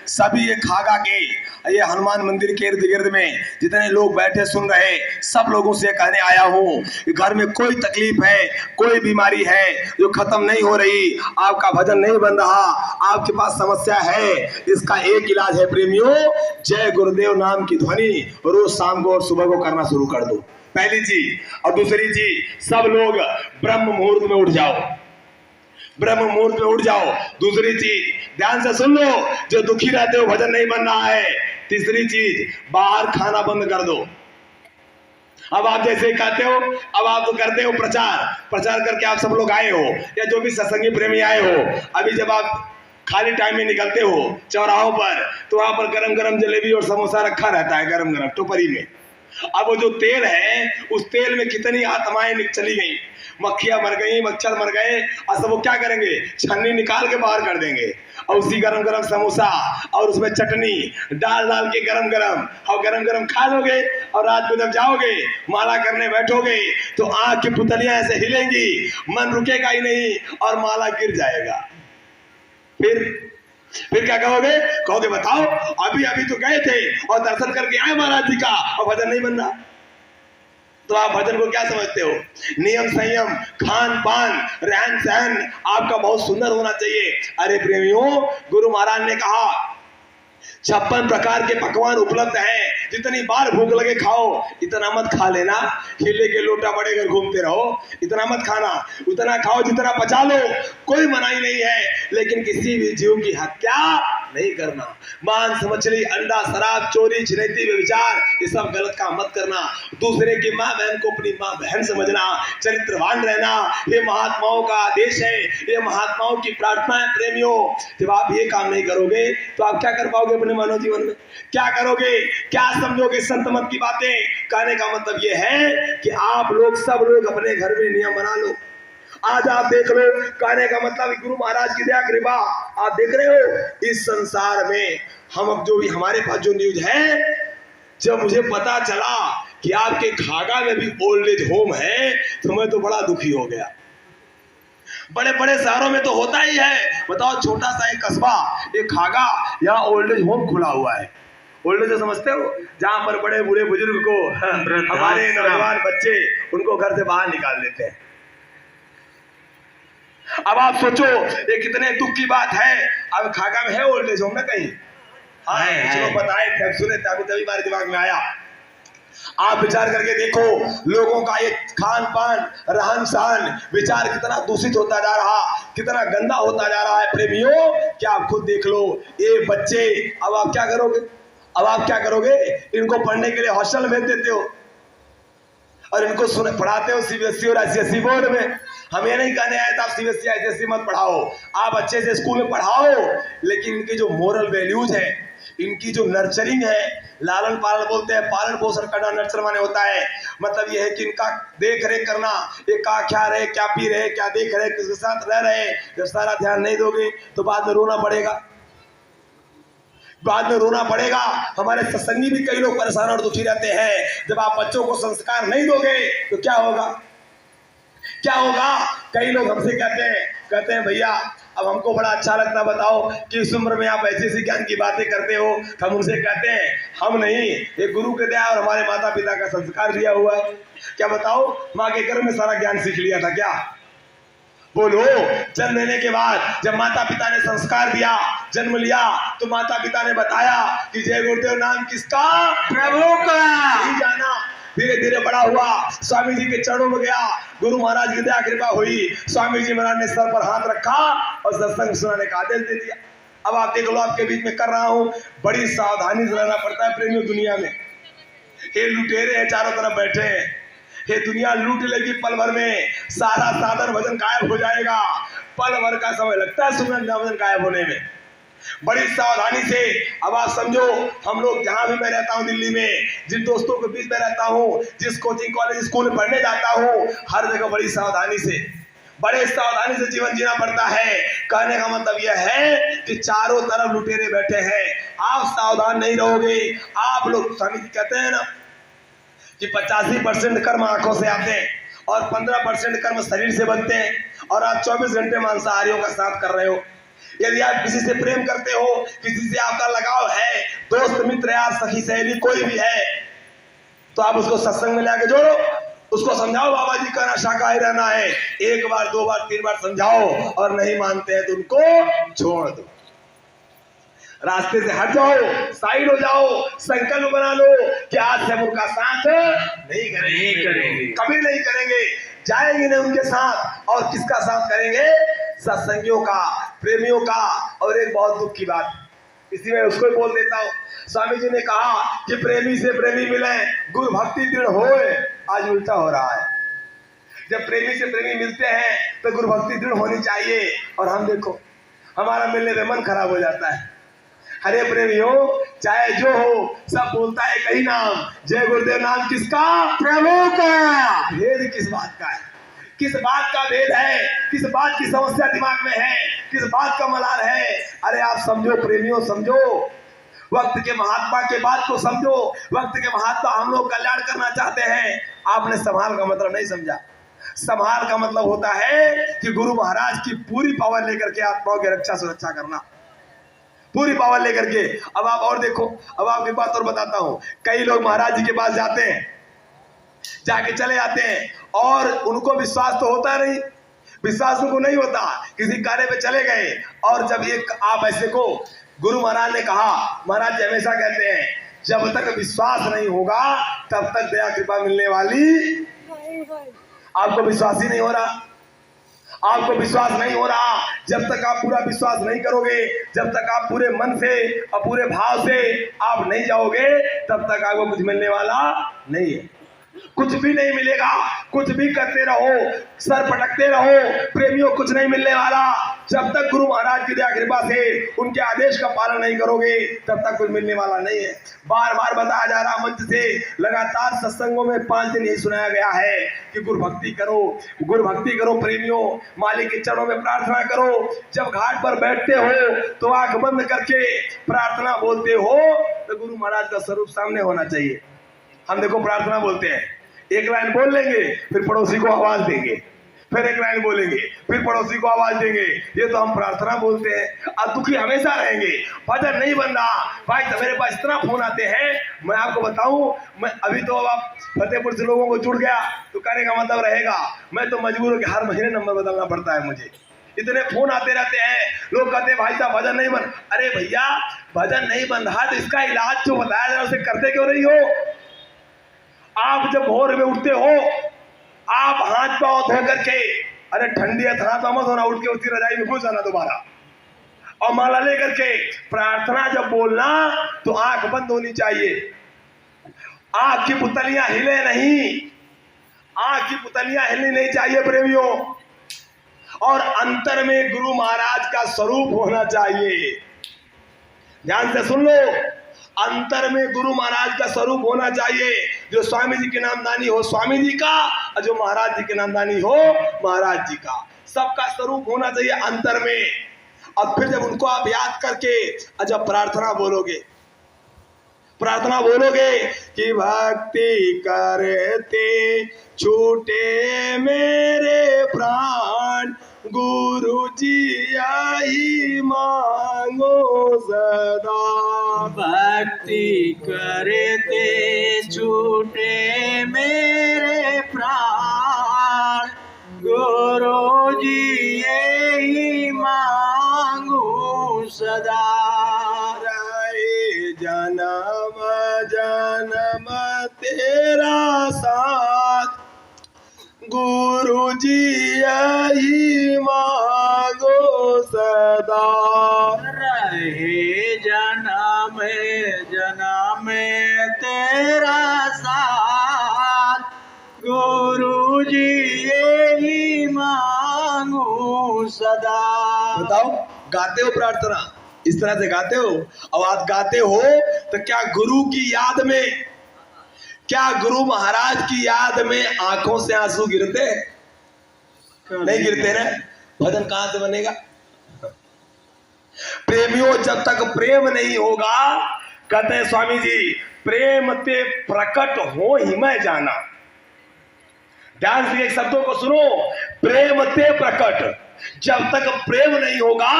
सभी ये खागा के ये हनुमान मंदिर के इर्द गिर्द में जितने लोग बैठे सुन रहे, सब लोगों से कहने आया हूँ कि घर में कोई तकलीफ है, कोई बीमारी है जो खत्म नहीं हो रही, आपका भजन नहीं बन रहा, आपके पास समस्या है, इसका एक इलाज है प्रेमियों, जय गुरुदेव नाम की ध्वनि रोज शाम को और सुबह को करना शुरू कर दो, पहली चीज। और दूसरी चीज, सब लोग ब्रह्म मुहूर्त में उठ जाओ, ब्रह्म मुहूर्त में उठ जाओ। दूसरी चीज, ध्यान से सुन लो, जो दुखी रहते हो भजन नहीं बन रहा है। तीसरी चीज, बाहर खाना बंद कर दो। अब आप जैसे कहते हो, अब आप तो करते हो प्रचार करके आप सब लोग आए हो, या जो भी सत्संगी प्रेमी आए हो, अभी जब आप खाली टाइम में निकलते हो चौराहों पर, तो वहां पर गरम गरम जलेबी और समोसा रखा रहता है गरम गरम टोपरी में। अब वो जो तेल है, उस तेल में कितनी आत्माएं चली गई, मक्खियां मर गई, मच्छर मर गए, और सब वो क्या करेंगे, छन्नी निकाल के बाहर कर देंगे, और उसी गरम गरम समोसा और उसमें चटनी डाल डाल के गरम गरम और गरम गरम खा लोगे। और रात को जब जाओगे माला करने बैठोगे तो आंख की पुतलियां ऐसे हिलेंगी, मन रुकेगा ही नहीं और माला गिर जाएगा। फिर क्या कहोगे बताओ, अभी अभी तो गए थे और दर्शन करके आए महाराज जी का, और भजन नहीं बन रहा। तो आप भजन को क्या समझते हो? नियम संयम, खान पान, रहन सहन आपका बहुत सुंदर होना चाहिए। अरे प्रेमियों, गुरु महाराज ने कहा 56 प्रकार के पकवान उपलब्ध हैं, जितनी बार भूख लगे खाओ, इतना मत खा लेना, हिले के लोटा बड़े घर घूमते रहो, इतना मत खाना, उतना खाओ जितना पचा लो, कोई मनाही नहीं है, लेकिन किसी भी जीव की हत्या नहीं करना। मांस, मछली, अंडा, शराब, चोरी, छिनैती, व्यभिचार, ये सब गलत काम मत करना। दूसरे की माँ बहन को अपनी माँ बहन समझना, चरित्रवान रहना, ये महात्माओं का आदेश है, ये महात्माओं की प्रार्थना है। प्रेमियों, जब आप ये काम नहीं करोगे तो आप क्या कर पाओगे अपने मानव जीवन में? क्या करोगे, क्या समझोगे संत मत की बातें? कहने का मतलब ये है कि आप लोग सब लोग अपने घर में नियम बना लो। आज आप देख लो, कहने का मतलब गुरु महाराज की दया कृपा, आप देख रहे हो इस संसार में हम अब जो भी हमारे पास जो न्यूज है, जब मुझे पता चला कि आपके खागा में भी ओल्ड एज होम है, तो मैं तो बड़ा दुखी हो गया। बड़े बड़े शहरों में तो होता ही है, बताओ छोटा सा एक कस्बा, एक खागा, यहाँ ओल्ड एज होम खुला हुआ है। ओल्ड एज समझते हो, जहाँ पर बड़े बूढ़े बुजुर्ग को हमारे नौजवान बच्चे उनको घर से बाहर निकाल देते हैं। अब आप सोचो ये कितने दुख की बात है। अब खागा में है ओल्ड एज होम ना कहीं? हाँ, चलो बताए थे, सुने थे, अभी तभी हमारे दिमाग में आया। आप विचार करके देखो, लोगों का ये खान पान, रहन सहन, विचार कितना दूषित होता जा रहा, कितना गंदा होता जा रहा है। प्रेमियों, क्या आप खुद देख लो, ये बच्चे, अब आप क्या करोगे? इनको पढ़ने के लिए हॉस्टल भेज देते हो और इनको पढ़ाते हो सीबीएसई और आईसीएसई बोर्ड में। हम ये नहीं कहने आए थे आप सीबीएसई आईसीएसई मत पढ़ाओ, आप अच्छे से स्कूल में पढ़ाओ, लेकिन इनकी जो मोरल वैल्यूज है, इनकी जो नर्चरिंग है, लालन पालन बोलते हैं, पालन पोषण करना, नर्चर माने होता है, मतलब यह है कि इनका देख रेख करना, ये क्या रहे, क्या पी रहे, क्या देख रहे, किसके साथ रह रहे। जब सारा ध्यान नहीं दोगे तो बाद में रोना पड़ेगा। हमारे सत्संगी भी कई लोग परेशान और दुखी रहते हैं। जब आप बच्चों को संस्कार नहीं दोगे तो क्या होगा? कई लोग हमसे कहते हैं भैया, अब हमको बड़ा अच्छा लगता, बताओ कि इस उम्र में आप ऐसी ज्ञान की बातें करते हो। हम उनसे कहते हैं हम नहीं, ये गुरु के दया और हमारे माता पिता का संस्कार दिया हुआ है। क्या बताओ, माँ के गर्भ में सारा ज्ञान सीख लिया था क्या? बोलो, जन्म लेने के बाद जब माता पिता ने संस्कार दिया, जन्म लिया, तो माता पिता ने बताया कि जय गुरुदेव नाम किसका? प्रभु का। नहीं जाना, धीरे धीरे बड़ा हुआ, स्वामी जी के चरणों में गया, गुरु महाराज की दया कृपा हुई, स्वामी जी महाराज ने सर पर हाथ रखा और सत्संग सुनाने का आदेश दे दिया। अब आप देख लो, आपके बीच में कर रहा हूं, बड़ी सावधानी से रहना पड़ता है प्रेमियों। दुनिया में ये लुटेरे हैं, चारों तरफ बैठे हैं, ये दुनिया लूट लेगी पल भर में, सारा साधन भजन गायब हो जाएगा, पल भर का समय लगता है सुगंध भजन गायब होने में। बड़ी सावधानी से, अब आप समझो, हम लोग जहां भी मैं रहता हूं दिल्ली में, जिन दोस्तों के बीच में रहता हूं, जिस कोचिंग कॉलेज स्कूल में पढ़ने जाता हूं, हर जगह बड़ी सावधानी से जीवन जीना पड़ता है। कहने का मतलब यह है कि चारों तरफ लुटेरे बैठे हैं, आप सावधान नहीं रहोगे, आप लोग, स्वामी जी कहते हैं ना कि 85% कर्म आंखों से आते हैं और 15% कर्म शरीर से बनते हैं, और आप 24 घंटे मांसाहारियों का साथ कर रहे हो। यदि आप किसी से प्रेम करते हो, किसी से आपका लगाव है, दोस्त मित्र यार सखी सहेली कोई भी है, तो आप उसको सत्संग में लाके जोड़ो, उसको समझाओ बाबा जी का शाकाहारी रहना है, 1 बार 2 बार 3 बार समझाओ, और नहीं मानते हैं तो उनको छोड़ दो, रास्ते से हट जाओ, साइड हो जाओ, संकल्प बना लो कि आज से हम उनका साथ नहीं करेंगे, कभी नहीं करेंगे, जाएंगे नहीं उनके साथ। और किसका साथ करेंगे? सत्संगियों का, प्रेमियों का। और एक बहुत दुख की बात, इसी में उसको ही बोल देता हूँ, स्वामी जी ने कहा कि प्रेमी से प्रेमी मिले, गुरु भक्ति दृढ़ होए, आज उल्टा हो रहा है। जब प्रेमी से प्रेमी मिलते हैं तो गुरु भक्ति दृढ़ होनी चाहिए, और हम देखो हमारा मिलने में मन खराब हो जाता है। हरे प्रेमियों, चाहे जो हो, सब बोलता है कही नाम, जय गुरुदेव नाम किसका? प्रभु का। भेद किस बात का है? किस बात का भेद है? किस बात की समस्या दिमाग में है? किस बात का मलाल है? अरे आप समझो प्रेमियों, समझो, वक्त के महात्मा के बात को समझो। वक्त के महात्मा हम लोग कल्याण करना चाहते हैं। आपने संभाल का मतलब नहीं समझा। संभाल का मतलब होता है कि गुरु महाराज की पूरी पावर लेकर के आत्माओं की रक्षा सुरक्षा करना, पूरी पावर लेकर के। अब आप और देखो, अब आपकी बात और बताता हूं, कई लोग महाराज जी के पास जाते हैं, जाके चले जाते हैं, और उनको विश्वास तो होता नहीं, विश्वास उनको नहीं होता, किसी कार्य पे चले गए, और जब एक आप ऐसे को गुरु महाराज ने कहा, महाराज जी हमेशा कहते हैं जब तक विश्वास नहीं होगा तब तक दया कृपा मिलने वाली। आपको विश्वास ही नहीं हो रहा, आपको विश्वास नहीं हो रहा। जब तक आप पूरा विश्वास नहीं करोगे, जब तक आप पूरे मन से और पूरे भाव से आप नहीं जाओगे, तब तक आपको कुछ मिलने वाला नहीं है। कुछ भी नहीं मिलेगा, कुछ भी करते रहो, सर पटकते रहो, प्रेमियों कुछ नहीं मिलने वाला। जब तक गुरु महाराज की दया कृपा से उनके आदेश का पालन नहीं करोगे, तब तक कुछ मिलने वाला नहीं है। बार बार बताया जा रहा मंच से, लगातार सत्संगों में 5 दिन यही सुनाया गया है कि गुरु भक्ति करो, गुरु भक्ति करो प्रेमियों, मालिक के चरणों में प्रार्थना करो। जब घाट पर बैठते हो तो आंख बंद करके प्रार्थना बोलते हो तो गुरु महाराज का स्वरूप सामने होना चाहिए। हम देखो प्रार्थना बोलते हैं, एक लाइन बोल लेंगे, फिर पड़ोसी को आवाज देंगे, फिर एक लाइन बोलेंगे, फिर पड़ोसी को आवाज देंगे, ये तो हम प्रार्थना बोलते हैं। अब दुखी हमेशा रहेंगे, भजन नहीं बन रहा। भाई तो मेरे पास इतना फोन आते हैं, मैं आपको बताऊं, मैं अभी तो अब फतेहपुर से लोगों को जुड़ गया तो कहने का मतलब रहेगा, मैं तो मजबूर हूं कि हर महीने नंबर बदलना पड़ता है मुझे, इतने फोन आते रहते हैं। लोग कहते हैं भाई साहब भजन नहीं बन, अरे भैया भजन नहीं बन रहा तो इसका इलाज जो बताया जा रहा है उसे करते क्यों नहीं हो? आप जब भोर में उठते हो, आप हाथ पांव धो करके, अरे ठंडी है हाथ मत होना, उठ के उसी रजाई में घुस जाना दोबारा, और माला लेकर के प्रार्थना जब बोलना तो आंख बंद होनी चाहिए, आंख की पुतलियां हिले नहीं, आंख की पुतलियां हिलनी नहीं चाहिए प्रेमियों। और अंतर में गुरु महाराज का स्वरूप होना चाहिए। ध्यान से सुन लो, अंतर में गुरु महाराज का स्वरूप होना चाहिए। जो स्वामी जी के नामदानी हो स्वामी जी का, और जो महाराज जी के नामदानी हो महाराज जी का, सबका स्वरूप होना चाहिए अंतर में। और फिर जब उनको आप याद करके जब प्रार्थना बोलोगे कि भक्ति करते छूटे मेरे प्राण, गुरु जी आई मांगो सदा। भक्ति करते छूटे मेरे प्राण, गुरु जी यही मांगू सदा। रहे जन्म जन्म तेरा साथ, गुरु जी यही मांगो सदा। रहे जन्म जन्म तेरा साथ, गुरु जी यही मांगू सदा। बताओ, गाते हो प्रार्थना इस तरह से गाते हो? और आप गाते हो तो क्या गुरु की याद में, क्या गुरु महाराज की याद में आंखों से आंसू गिरते? नहीं गिरते ना? भजन कहां से बनेगा? प्रेमियों, जब तक प्रेम नहीं होगा, कहते हैं स्वामी जी, प्रेम ते प्रकट हो ही मैं जाना। ध्यान से शब्दों को सुनो, प्रेम ते प्रकट। जब तक प्रेम नहीं होगा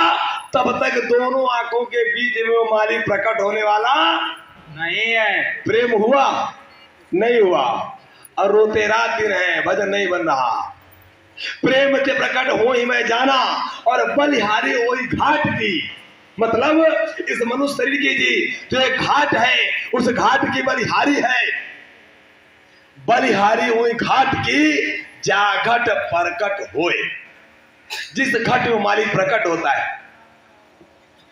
तब तक दोनों आंखों के बीच में वो मालिक प्रकट होने वाला नहीं है। प्रेम हुआ नहीं हुआ, और रोते रात दिन है, भजन नहीं बन रहा। प्रेम से प्रकट हो ही मैं जाना, और बलिहारी वही घाट की, मतलब इस मनुष्य शरीर की जी जो एक घाट है, उस घाट की बलिहारी है। बलिहारी वही घाट की जा घट प्रकट होए, जिस घट में मालिक प्रकट होता है।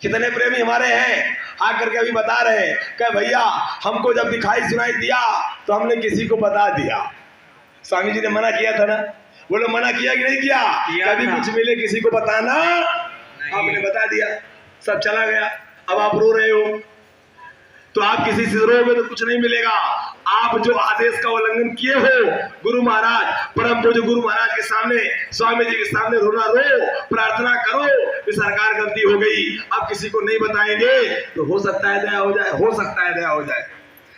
कितने प्रेमी हमारे हैं आकर के अभी बता रहे हैं कि भैया हमको जब दिखाई सुनाई दिया तो हमने किसी को बता दिया। स्वामी जी ने मना किया था ना, बोलो मना किया कि नहीं किया? कभी कुछ मिले किसी को बताना, आपने बता दिया, सब चला गया। अब आप रो रहे हो, तो आप किसी से रोगे तो कुछ नहीं मिलेगा। आप जो आदेश का उल्लंघन किए हो, गुरु महाराज परम पूज्य गुरु महाराज के सामने, स्वामी जी के सामने रोना रो, प्रार्थना करो कि सरकार गलती हो गई, अब किसी को नहीं बताएंगे तो हो सकता है दया हो जाए, हो सकता है दया हो जाए।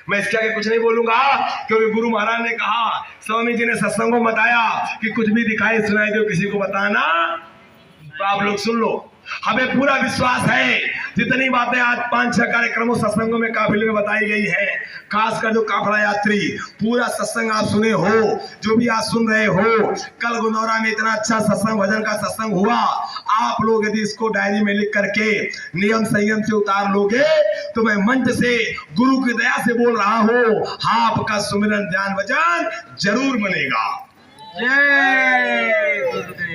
मैं इसके आगे कुछ नहीं बोलूंगा, क्योंकि गुरु महाराज ने कहा, स्वामी जी ने सत्संग में बताया कि कुछ भी दिखाई सुनाई दो किसी को बताना, तो आप लोग सुन लो। हमें पूरा विश्वास है जितनी बातें आज 5-6 कार्यक्रमों सत्संगों में काफिले में बताई गई है, खासकर जो काफला यात्री पूरा सत्संग आप सुने हो, जो भी आज सुन रहे हो, कल गुंदौरा में इतना अच्छा सत्संग भजन का सत्संग हुआ। आप लोग यदि इसको डायरी में लिख करके नियम संयम से उतार लोगे तो मैं मंच से गुरु की दया से बोल रहा हूँ, आपका सुमिरन ध्यान भजन जरूर बनेगा,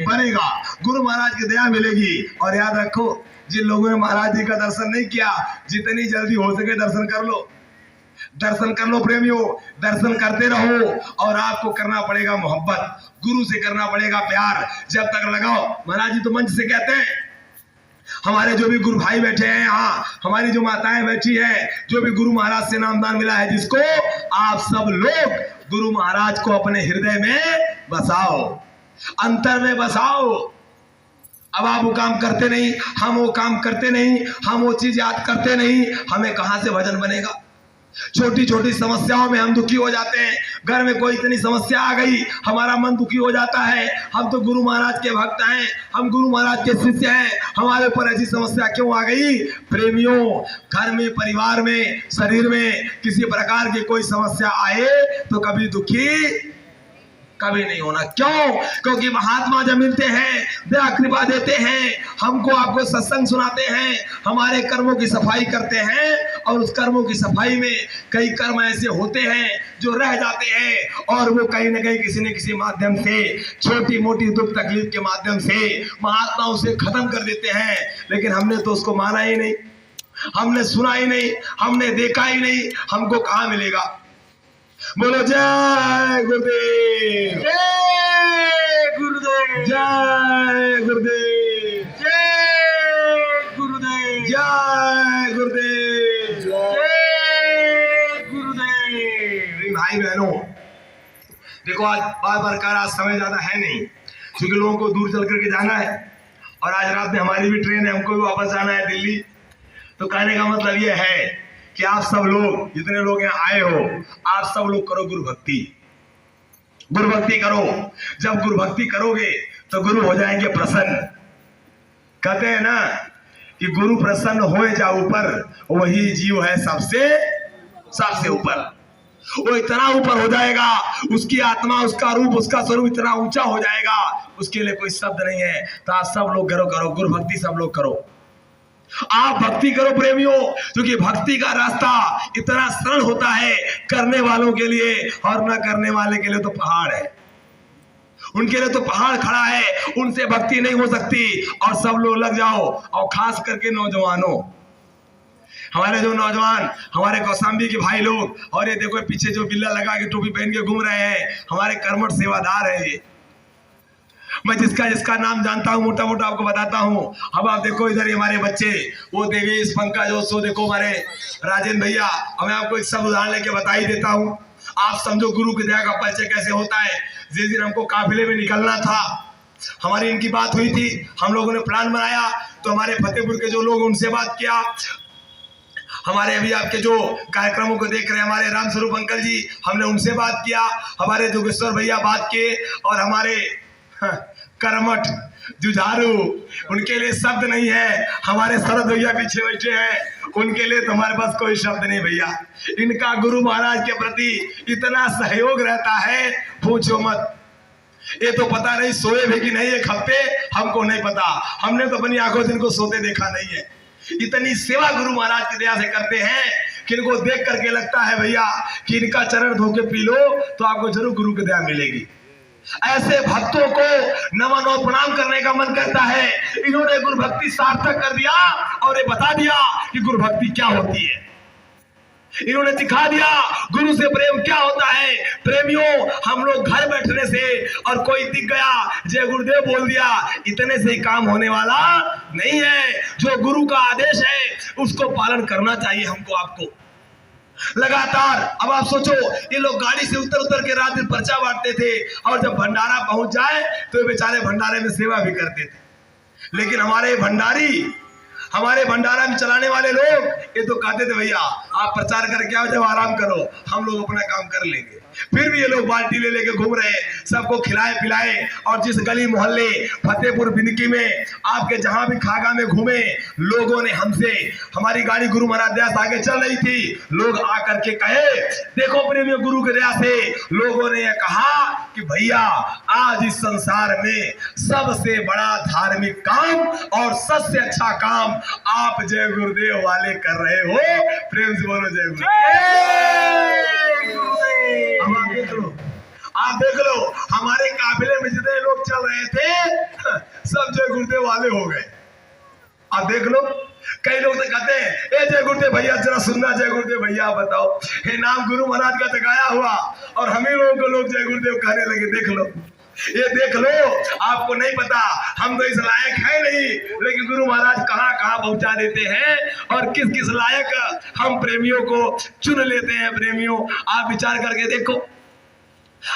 बनेगा, गुरु महाराज की दया मिलेगी। और याद रखो, जिन लोगों ने महाराज जी का दर्शन नहीं किया, जितनी जल्दी हो सके दर्शन कर लो, दर्शन कर लो प्रेमियों, दर्शन करते रहो। और आपको करना पड़ेगा मोहब्बत, गुरु से करना पड़ेगा प्यार, जब तक लगाओ। महाराज जी तो मंच से कहते हैं, हमारे जो भी गुरु भाई बैठे हैं यहाँ, हमारी जो माताएं बैठी है, जो भी गुरु महाराज से नामदान मिला है जिसको, आप सब लोग गुरु महाराज को अपने हृदय में बसाओ, अंतर में बसाओ। अब आप वो काम करते नहीं, हम वो काम करते नहीं, हम वो चीज याद करते नहीं, हमें कहां से भजन बनेगा? छोटी छोटी समस्याओं में हम दुखी हो जाते हैं। घर में कोई इतनी समस्या आ गई, हमारा मन दुखी हो जाता है। हम तो गुरु महाराज के भक्त हैं, हम गुरु महाराज के शिष्य हैं, हमारे ऊपर ऐसी समस्या क्यों आ गई? प्रेमियों, घर में, परिवार में, शरीर में किसी प्रकार की कोई समस्या आए तो कभी दुखी कभी नहीं होना। क्यों? क्योंकि महात्मा जब मिलते हैं, दया कृपा देते हैं, हमको आपको सत्संग सुनाते हैं, हमारे कर्मों की सफाई करते हैं, और उस कर्मों की सफाई में कई कर्म ऐसे होते हैं जो रह जाते हैं, और वो कहीं ना कहीं किसी न किसी माध्यम से, छोटी मोटी दुख तकलीफ के माध्यम से महात्मा उसे खत्म कर देते हैं। लेकिन हमने तो उसको माना ही नहीं, हमने सुना ही नहीं, हमने देखा ही नहीं, हमको कहाँ मिलेगा? बोलो जय गुरुदेव, जय गुरुदेव, जय गुरुदेव, जय गुरुदेव, जय गुरुदेव, जय गुरुदेव। भाई बहनों, देखो आज बात बरकरार, आज समय ज्यादा है नहीं, क्योंकि लोगों को दूर चल करके जाना है, और आज रात में हमारी भी ट्रेन है, हमको भी वापस जाना है दिल्ली। तो कहने का मतलब ये है कि आप सब लोग, जितने लोग यहाँ आए हो, आप सब लोग करो गुरु भक्ति, गुरु भक्ति करो। जब गुरु भक्ति करोगे तो गुरु हो जाएंगे प्रसन्न। कहते हैं ना कि गुरु प्रसन्न हो जा ऊपर, वही जीव है सबसे ऊपर। वो इतना ऊपर हो जाएगा, उसकी आत्मा, उसका रूप, उसका स्वरूप इतना ऊंचा हो जाएगा, उसके लिए कोई शब्द नहीं है। तो आप सब लोग करो गुरु भक्ति, सब लोग करो, आप भक्ति करो प्रेमियों, क्योंकि भक्ति का रास्ता इतना सरल होता है करने वालों के लिए, और न करने वाले के लिए तो पहाड़ है। उनके लिए तो पहाड़ खड़ा है, उनसे भक्ति नहीं हो सकती। और सब लोग लग जाओ, और खास करके नौजवानों, हमारे जो नौजवान, हमारे कौशाम्बी के भाई लोग, और ये देखो पीछे जो बिल्ला लगा के टोपी पहन के घूम रहे हैं, हमारे कर्मठ सेवादार है ये। मैं जिसका नाम जानता हूँ मोटा मोटा आपको बताता हूँ। अब आप देखो इधर हमारे बच्चे, वो देवेश, पंकज, सो देखो हमारे राजेंद्र भैया। अब मैं आपको एक सब उदाहरण लेके बता ही देता हूँ, आप समझो गुरु की दया का परिचय कैसे होता है। जिस दिन हमको काफिले में निकलना था, हमारी इनकी बात हुई थी, हम लोगों ने प्लान बनाया, तो हमारे फतेहपुर के जो लोग, उनसे बात किया, हमारे अभी आपके जो कार्यक्रमों को देख रहे हैं हमारे राम स्वरूप अंकल जी, हमने उनसे बात किया, हमारे जोगेश्वर भैया बात किए, और हमारे कर्मठ, जुझारू, उनके लिए शब्द नहीं है। हमारे शरद भैया पीछे बैठे हैं, उनके लिए तो हमारे पास कोई शब्द नहीं भैया। इनका गुरु महाराज के प्रति इतना सहयोग रहता है, पूछो मत। ये तो पता नहीं सोए भी कि नहीं एक हफ्ते, हमको नहीं पता। हमने तो अपनी आंखों से इनको सोते देखा नहीं है। इतनी सेवा गुरु महाराज की दया से करते हैं कि इनको देख करके लगता है भैया कि इनका चरण धो के पी लो तो आपको जरूर गुरु की दया मिलेगी। ऐसे भक्तों को नमन और प्रणाम करने का मन करता है। इन्होंने गुरु भक्ति सार्थक कर दिया और ये बता दिया कि गुरु भक्ति क्या होती है। इन्होंने दिखा दिया गुरु से प्रेम क्या होता है। प्रेमियों, हम लोग घर बैठने से और कोई दिख गया जय गुरुदेव बोल दिया, इतने से ही काम होने वाला नहीं है। जो गुरु का आदेश है उसको पालन करना चाहिए हमको, आपको लगातार। अब आप सोचो, ये लोग गाड़ी से उतर उतर के रात दिन पर्चा बांटते थे और जब भंडारा पहुंच जाए तो बेचारे भंडारे में सेवा भी करते थे। लेकिन हमारे भंडारी, हमारे भंडारा में चलाने वाले लोग ये तो कहते थे भैया आप प्रचार करके आओ, जब आराम करो हम लोग अपना काम कर लेंगे। फिर भी ये लोग बाल्टी ले लेके घूम रहे, सबको खिलाए पिलाए। और जिस गली मोहल्ले फतेहपुर बिनकी में आपके जहां भी खागा में घूमे, लोगों ने हमसे, हमारी गाड़ी गुरु महाराज दया से आगे चल रही थी, लोग आकर के कहे देखो प्रेमियों, गुरु की दया से लोगों ने यह कहा कि भैया आज इस संसार में सबसे बड़ा धार्मिक काम और सबसे अच्छा काम आप जय गुरुदेव वाले कर रहे हो। प्रेम से बोलो जय गुरुदेव। आप देख लो हमारे काफिले में जितने लोग चल रहे थे सब जय गुरुदेव वाले हो गए। आप देख लो, कई लोग तो कहते हैं ए जय गुरुदेव भैया जरा सुनना, जय गुरुदेव भैया बताओ, हे नाम गुरु महाराज का जगाया हुआ और हम ही लोगों को लोग जय गुरुदेव कहने लगे। देख लो, ये देख लो, आपको नहीं पता, हम तो इस लायक है नहीं, लेकिन गुरु महाराज कहाँ कहाँ पहुंचा देते हैं और किस किस लायक हम प्रेमियों को चुन लेते हैं। प्रेमियों, आप विचार करके देखो,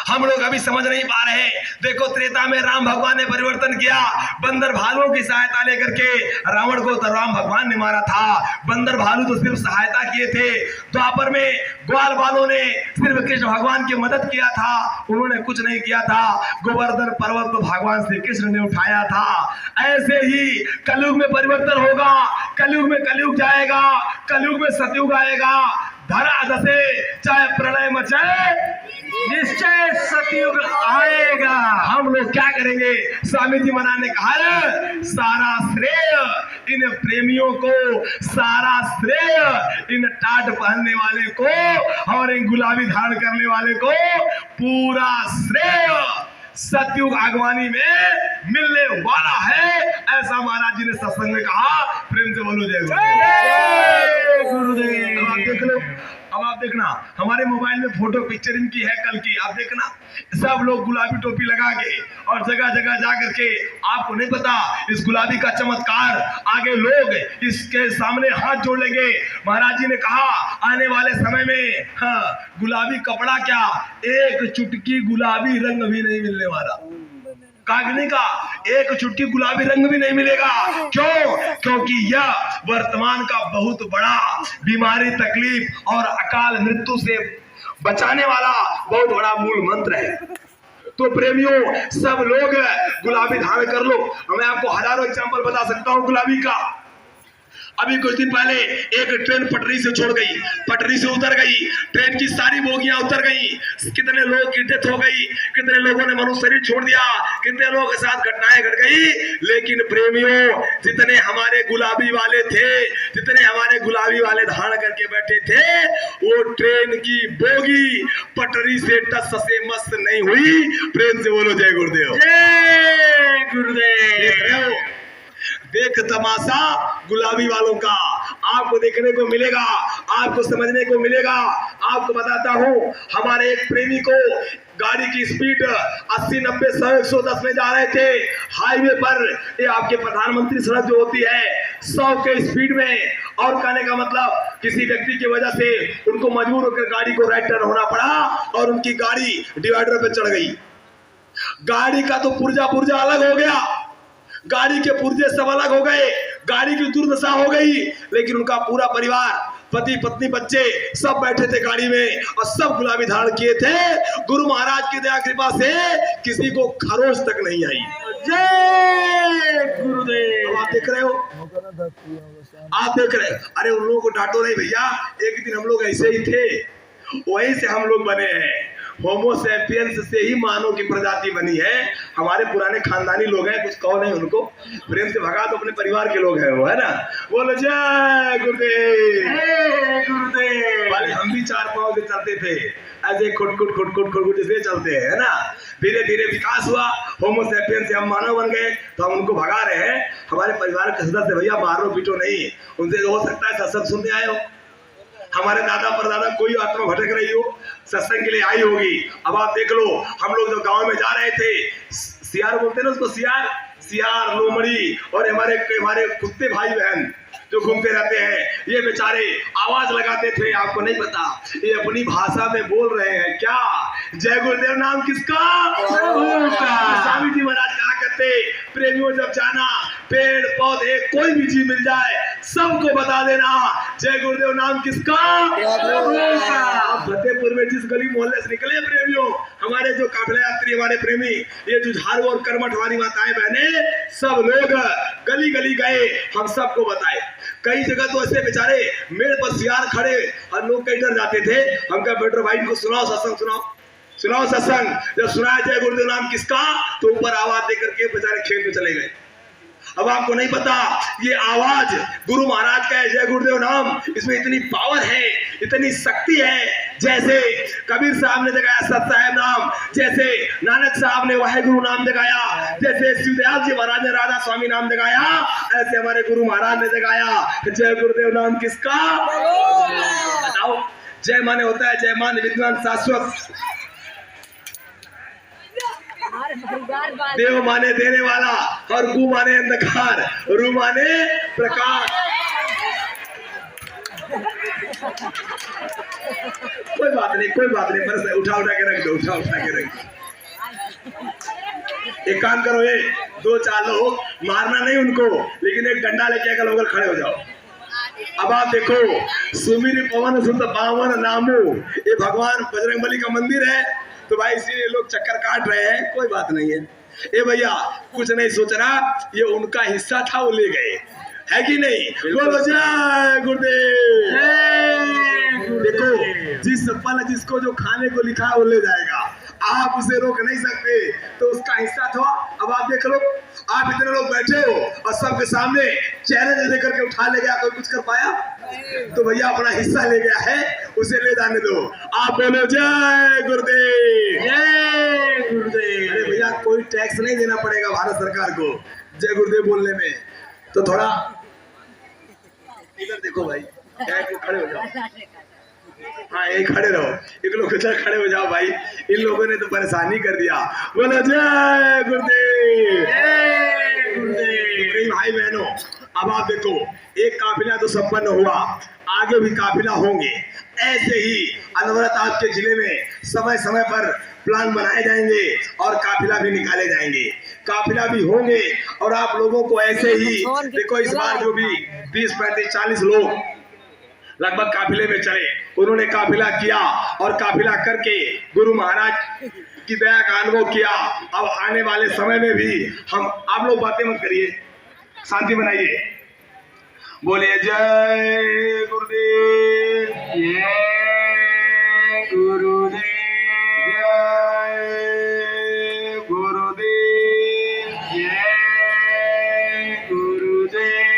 हम लोग अभी समझ नहीं पा रहे। देखो त्रेता में राम भगवान ने परिवर्तन किया, बंदर भालुओं की सहायता लेकर के रावण को तो राम भगवान ने मारा था। बंदर भालू तो सिर्फ सहायता किए थे। द्वापर में ग्वाल बालों ने सिर्फ कृष्ण भगवान की मदद किया था, उन्होंने कुछ नहीं किया था। गोवर्धन पर्वत तो भगवान श्री कृष्ण ने उठाया था। ऐसे ही कलयुग में परिवर्तन होगा, कलयुग में कलयुग जाएगा, कलयुग में सतयुग आएगा। धरा धसे चाहे प्रलय मचाए, निश्चय सतयुग आएगा। हम लोग क्या करेंगे? स्वामी जी महाराज ने कहा सारा श्रेय इन प्रेमियों को, सारा श्रेय इन टाट पहनने वाले को और इन गुलाबी धारण करने वाले को, पूरा श्रेय सतयुग आगवानी में मिलने वाला है। ऐसा महाराज जी ने सत्संग में कहा। प्रेम से बोलो जय गुरुदेव। अब आप देख लो, अब आप देखना हमारे मोबाइल में फोटो पिक्चर इनकी है कल की, आप देखना सब लोग गुलाबी टोपी लगा के और जगह जगह जा करके, आपको नहीं पता इस गुलाबी का चमत्कार, आगे लोग इसके सामने हाथ जोड़ लेंगे। महाराज जी ने कहा आने वाले समय में गुलाबी कपड़ा क्या, एक चुटकी गुलाबी रंग भी नहीं मिलने वाला। कागनी का एक चुटकी गुलाबी रंग भी नहीं मिलेगा। क्यों? क्योंकि यह वर्तमान का बहुत बड़ा बीमारी, तकलीफ और अकाल मृत्यु से बचाने वाला बहुत बड़ा मूल मंत्र है। तो प्रेमियों, सब लोग गुलाबी धारण कर लो। मैं आपको हजारों एग्जांपल बता सकता हूँ गुलाबी का। अभी कुछ दिन पहले एक ट्रेन पटरी से छोड़ गई, पटरी से उतर गई, ट्रेन की सारी बोगियां उतर गई, कितने लोग की डेथ हो गई, कितने लोगों ने मनुष्य शरीर छोड़ दिया, कितने लोगों के साथ घटनाएं घट गई। लेकिन प्रेमियों, जितने हमारे गुलाबी वाले थे, जितने हमारे गुलाबी वाले धारण करके बैठे थे, वो ट्रेन की बोगी पटरी से टस से मस्त नहीं हुई। प्रेम से बोलो जय गुरुदेव। जय गुरुदेव। देख रहे हो, देख तमाशा गुलाबी वालों का आपको देखने को मिलेगा, आपको समझने को मिलेगा। आपको बताता हूँ, हमारे एक प्रेमी को गाड़ी की स्पीड 80, 90, 100, 110 में जा रहे थे हाईवे पर। ये आपके प्रधानमंत्री सड़क जो होती है 100 के स्पीड में, और कहने का मतलब किसी व्यक्ति की वजह से उनको मजबूर होकर गाड़ी को राइट टर्न होना पड़ा और उनकी गाड़ी डिवाइडर पे चढ़ गई। गाड़ी का तो पुर्जा अलग हो गया, गाड़ी के पुर्जे सब अलग हो गए, गाड़ी की दुर्दशा हो गई, लेकिन उनका पूरा परिवार पति पत्नी बच्चे सब बैठे थे गाड़ी में और सब गुलाबी धारण किए थे। गुरु महाराज की दया कृपा से किसी को खरोच तक नहीं आई। जय गुरुदेव। अब आप देख रहे हो, आप देख रहे हो। अरे उन लोगों को डांटो नहीं भैया, एक दिन हम लोग ऐसे ही थे, वहीं से हम लोग बने हैं। होमो सैपियंस से ही मानव की प्रजाति बनी है। हमारे पुराने खानदानी लोग हैं, कुछ कहो नहीं उनको, प्रेम से भगा तो अपने परिवार के लोग हैं वो, है ना। बोलो जय गुरुदेव। जय गुरुदेव। पहले हम भी 4 पांव से चलते थे, ऐसे खुट जैसे चलते हैं, है ना। धीरे धीरे विकास हुआ, होमो सैपियंस से हम मानव बन गए, तो हम उनको भगा रहे हैं। हमारे परिवार के सदस्य भैया मारो पीटो नहीं, उनसे हो सकता है सत्संग सुनने आए हो, हमारे दादा परदादा कोई आत्मा भटक रही हो, सत्संग के लिए आई होगी। अब आप देख लो, हम लोग जब गांव में जा रहे थे, सियार बोलते हैं ना उसको, सियार लोमड़ी और हमारे कुत्ते भाई बहन जो घूमते रहते हैं, ये बेचारे आवाज लगाते थे। आपको नहीं पता ये अपनी भाषा में बोल रहे हैं क्या? जय गुरुदेव नाम किसका? स्वामी जी महाराज कहा करते, प्रेमियों जब जाना, पेड़ पौधे कोई भी चीज मिल जाए सबको बता देना जय गुरुदेव नाम किसका? फतेहपुर में जिस गली मोहल्ले से निकले प्रेमियों, हमारे जो काफिला यात्री, हमारे प्रेमी, ये जुझारू और कर्मठ हमारी माताएं बहने, सब लोग गली गली गए, हम सबको बताए। कई जगह तो ऐसे बेचारे मेरे पर सियार खड़े और लोग कई डर जाते थे। हम कहा बेटर भाई इनको सुनाओ सत्संग, सुनाओ सत्संग। जब सुनाया जय गुरुदेव नाम किसका, तो ऊपर आवाज देकर के बेचारे खेत में चले गए। अब आपको नहीं पता ये आवाज गुरु महाराज का है, जय गुरुदेव नाम, इसमें इतनी पावर है, इतनी शक्ति है। जैसे कबीर साहब ने जगाया सत साहेब नाम, जैसे नानक साहब ने वाहेगुरु नाम जगाया, जैसे शिवदयाल जी महाराज ने राधा स्वामी नाम जगाया, ऐसे हमारे गुरु महाराज ने जगाया जय गुरुदेव नाम किसका? बताओ। जय माने होता है जय मान विद्वान शाश्वत, देव माने देने वाला, और गु माने अंधकार, रू माने प्रकाश। कोई बात नहीं, बस उठा के रख दो, उठा के रख दो। एक काम करो, ये 2-4 लोग मारना नहीं उनको, लेकिन एक डंडा लेके अगल बगल खड़े हो जाओ। अब आप देखो, सुमिर पवन सुत पावन नामो, ये भगवान बजरंगबली का मंदिर है, तो भाई इसीलिए लोग चक्कर काट रहे हैं। कोई बात नहीं है, ए भैया कुछ नहीं सोच रहा, ये उनका हिस्सा था, वो ले गए, है कि नहीं? बोलो जय गुरुदेव। देखो, जिस पल जिसको जो खाने को लिखा है वो ले जाएगा, आप उसे रोक नहीं सकते, तो उसका हिस्सा था। अब आप देख लो, आप इतने लोग बैठे हो और सबके सामने चैलेंज दे करके उठा ले गया, कोई कुछ कर पाया? तो भैया अपना हिस्सा ले गया है, उसे ले जाने दो। आप बोलो जय गुरुदेव। जय गुरुदेव। अरे भैया कोई टैक्स नहीं देना पड़ेगा भारत सरकार को जय गुरुदेव बोलने में। तो थोड़ा इधर देखो भाई, खड़े हो जाओ, हाँ यही खड़े रहो, एक लोग इधर खड़े हो जाओ भाई, इन लोगों ने तो परेशानी कर दिया। बोलो जय गुरुदेव। जय गुरुदेव। भाई बहनों, अब आप देखो, एक काफिला तो संपन्न हुआ, आगे भी काफिला होंगे। ऐसे ही अनवरत आपके जिले में समय समय पर प्लान बनाए जाएंगे और काफिला भी निकाले जाएंगे, काफिला भी होंगे। और आप लोगों को ऐसे ही देखो, इस बार जो भी 30, 35, 40 लोग लगभग काफिले में चले, उन्होंने काफिला किया और काफिला करके गुरु महाराज की दया का अनुभव किया। अब आने वाले समय में भी हम, आप लोग बातें मत करिए, शांति बनाइए, बोले जय गुरुदेव। जय गुरुदेव। जय गुरुदेव। जय गुरुदेव।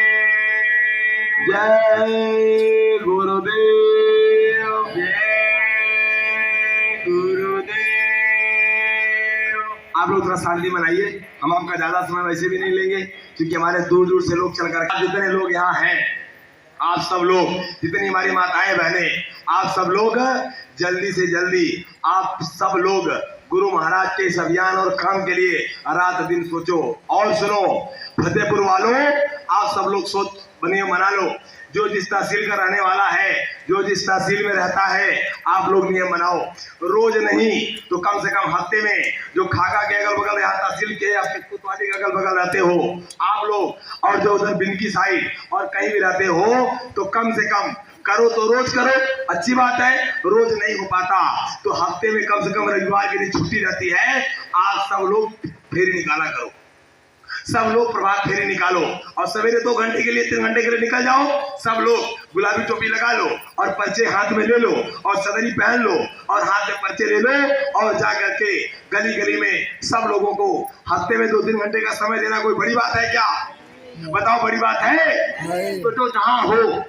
जय गुरुदेव। जय गुरुदेव। आप लोग थोड़ा शांति बनाइए, हम आपका ज्यादा समय वैसे भी नहीं लेंगे, क्योंकि हमारे दूर दूर से लोग चलकर, जितने लोग यहाँ हैं, आप सब लोग, जितनी हमारी माताएं बहने, आप सब लोग जल्दी से जल्दी, आप सब लोग गुरु महाराज के इस अभियान और काम के लिए रात दिन सोचो। और सुनो फतेहपुर वालों, आप सब लोग सोच बनिए, मना लो। जो जिस तहसील का रहने वाला है, जो जिस तहसील में रहता है, आप लोग नियम बनाओ। रोज नहीं तो कम से कम हफ्ते में, जो खाका के अगल बगल यहाँ तहसील के या कोतवाली के अगल बगल रहते हो आप लोग, और जो उधर बिनकी साइड और कहीं भी रहते हो, तो कम से कम करो तो रोज करो, अच्छी बात है। रोज नहीं हो पाता तो हफ्ते में कम से कम रविवार के दिन छुट्टी रहती है, आप सब लोग फेरी निकाला करो, सब लोग प्रभात फेरी निकालो और सवेरे 2 घंटे के लिए 3 घंटे के लिए निकल जाओ। सब लोग गुलाबी टोपी लगा लो और पर्चे हाथ में ले लो और सदरी पहन लो और हाथ में पर्चे ले लो और जा करके गली गली में सब लोगों को हफ्ते में 2-3 घंटे का समय देना कोई बड़ी बात है क्या? बताओ, बड़ी बात है? तो जहां हो,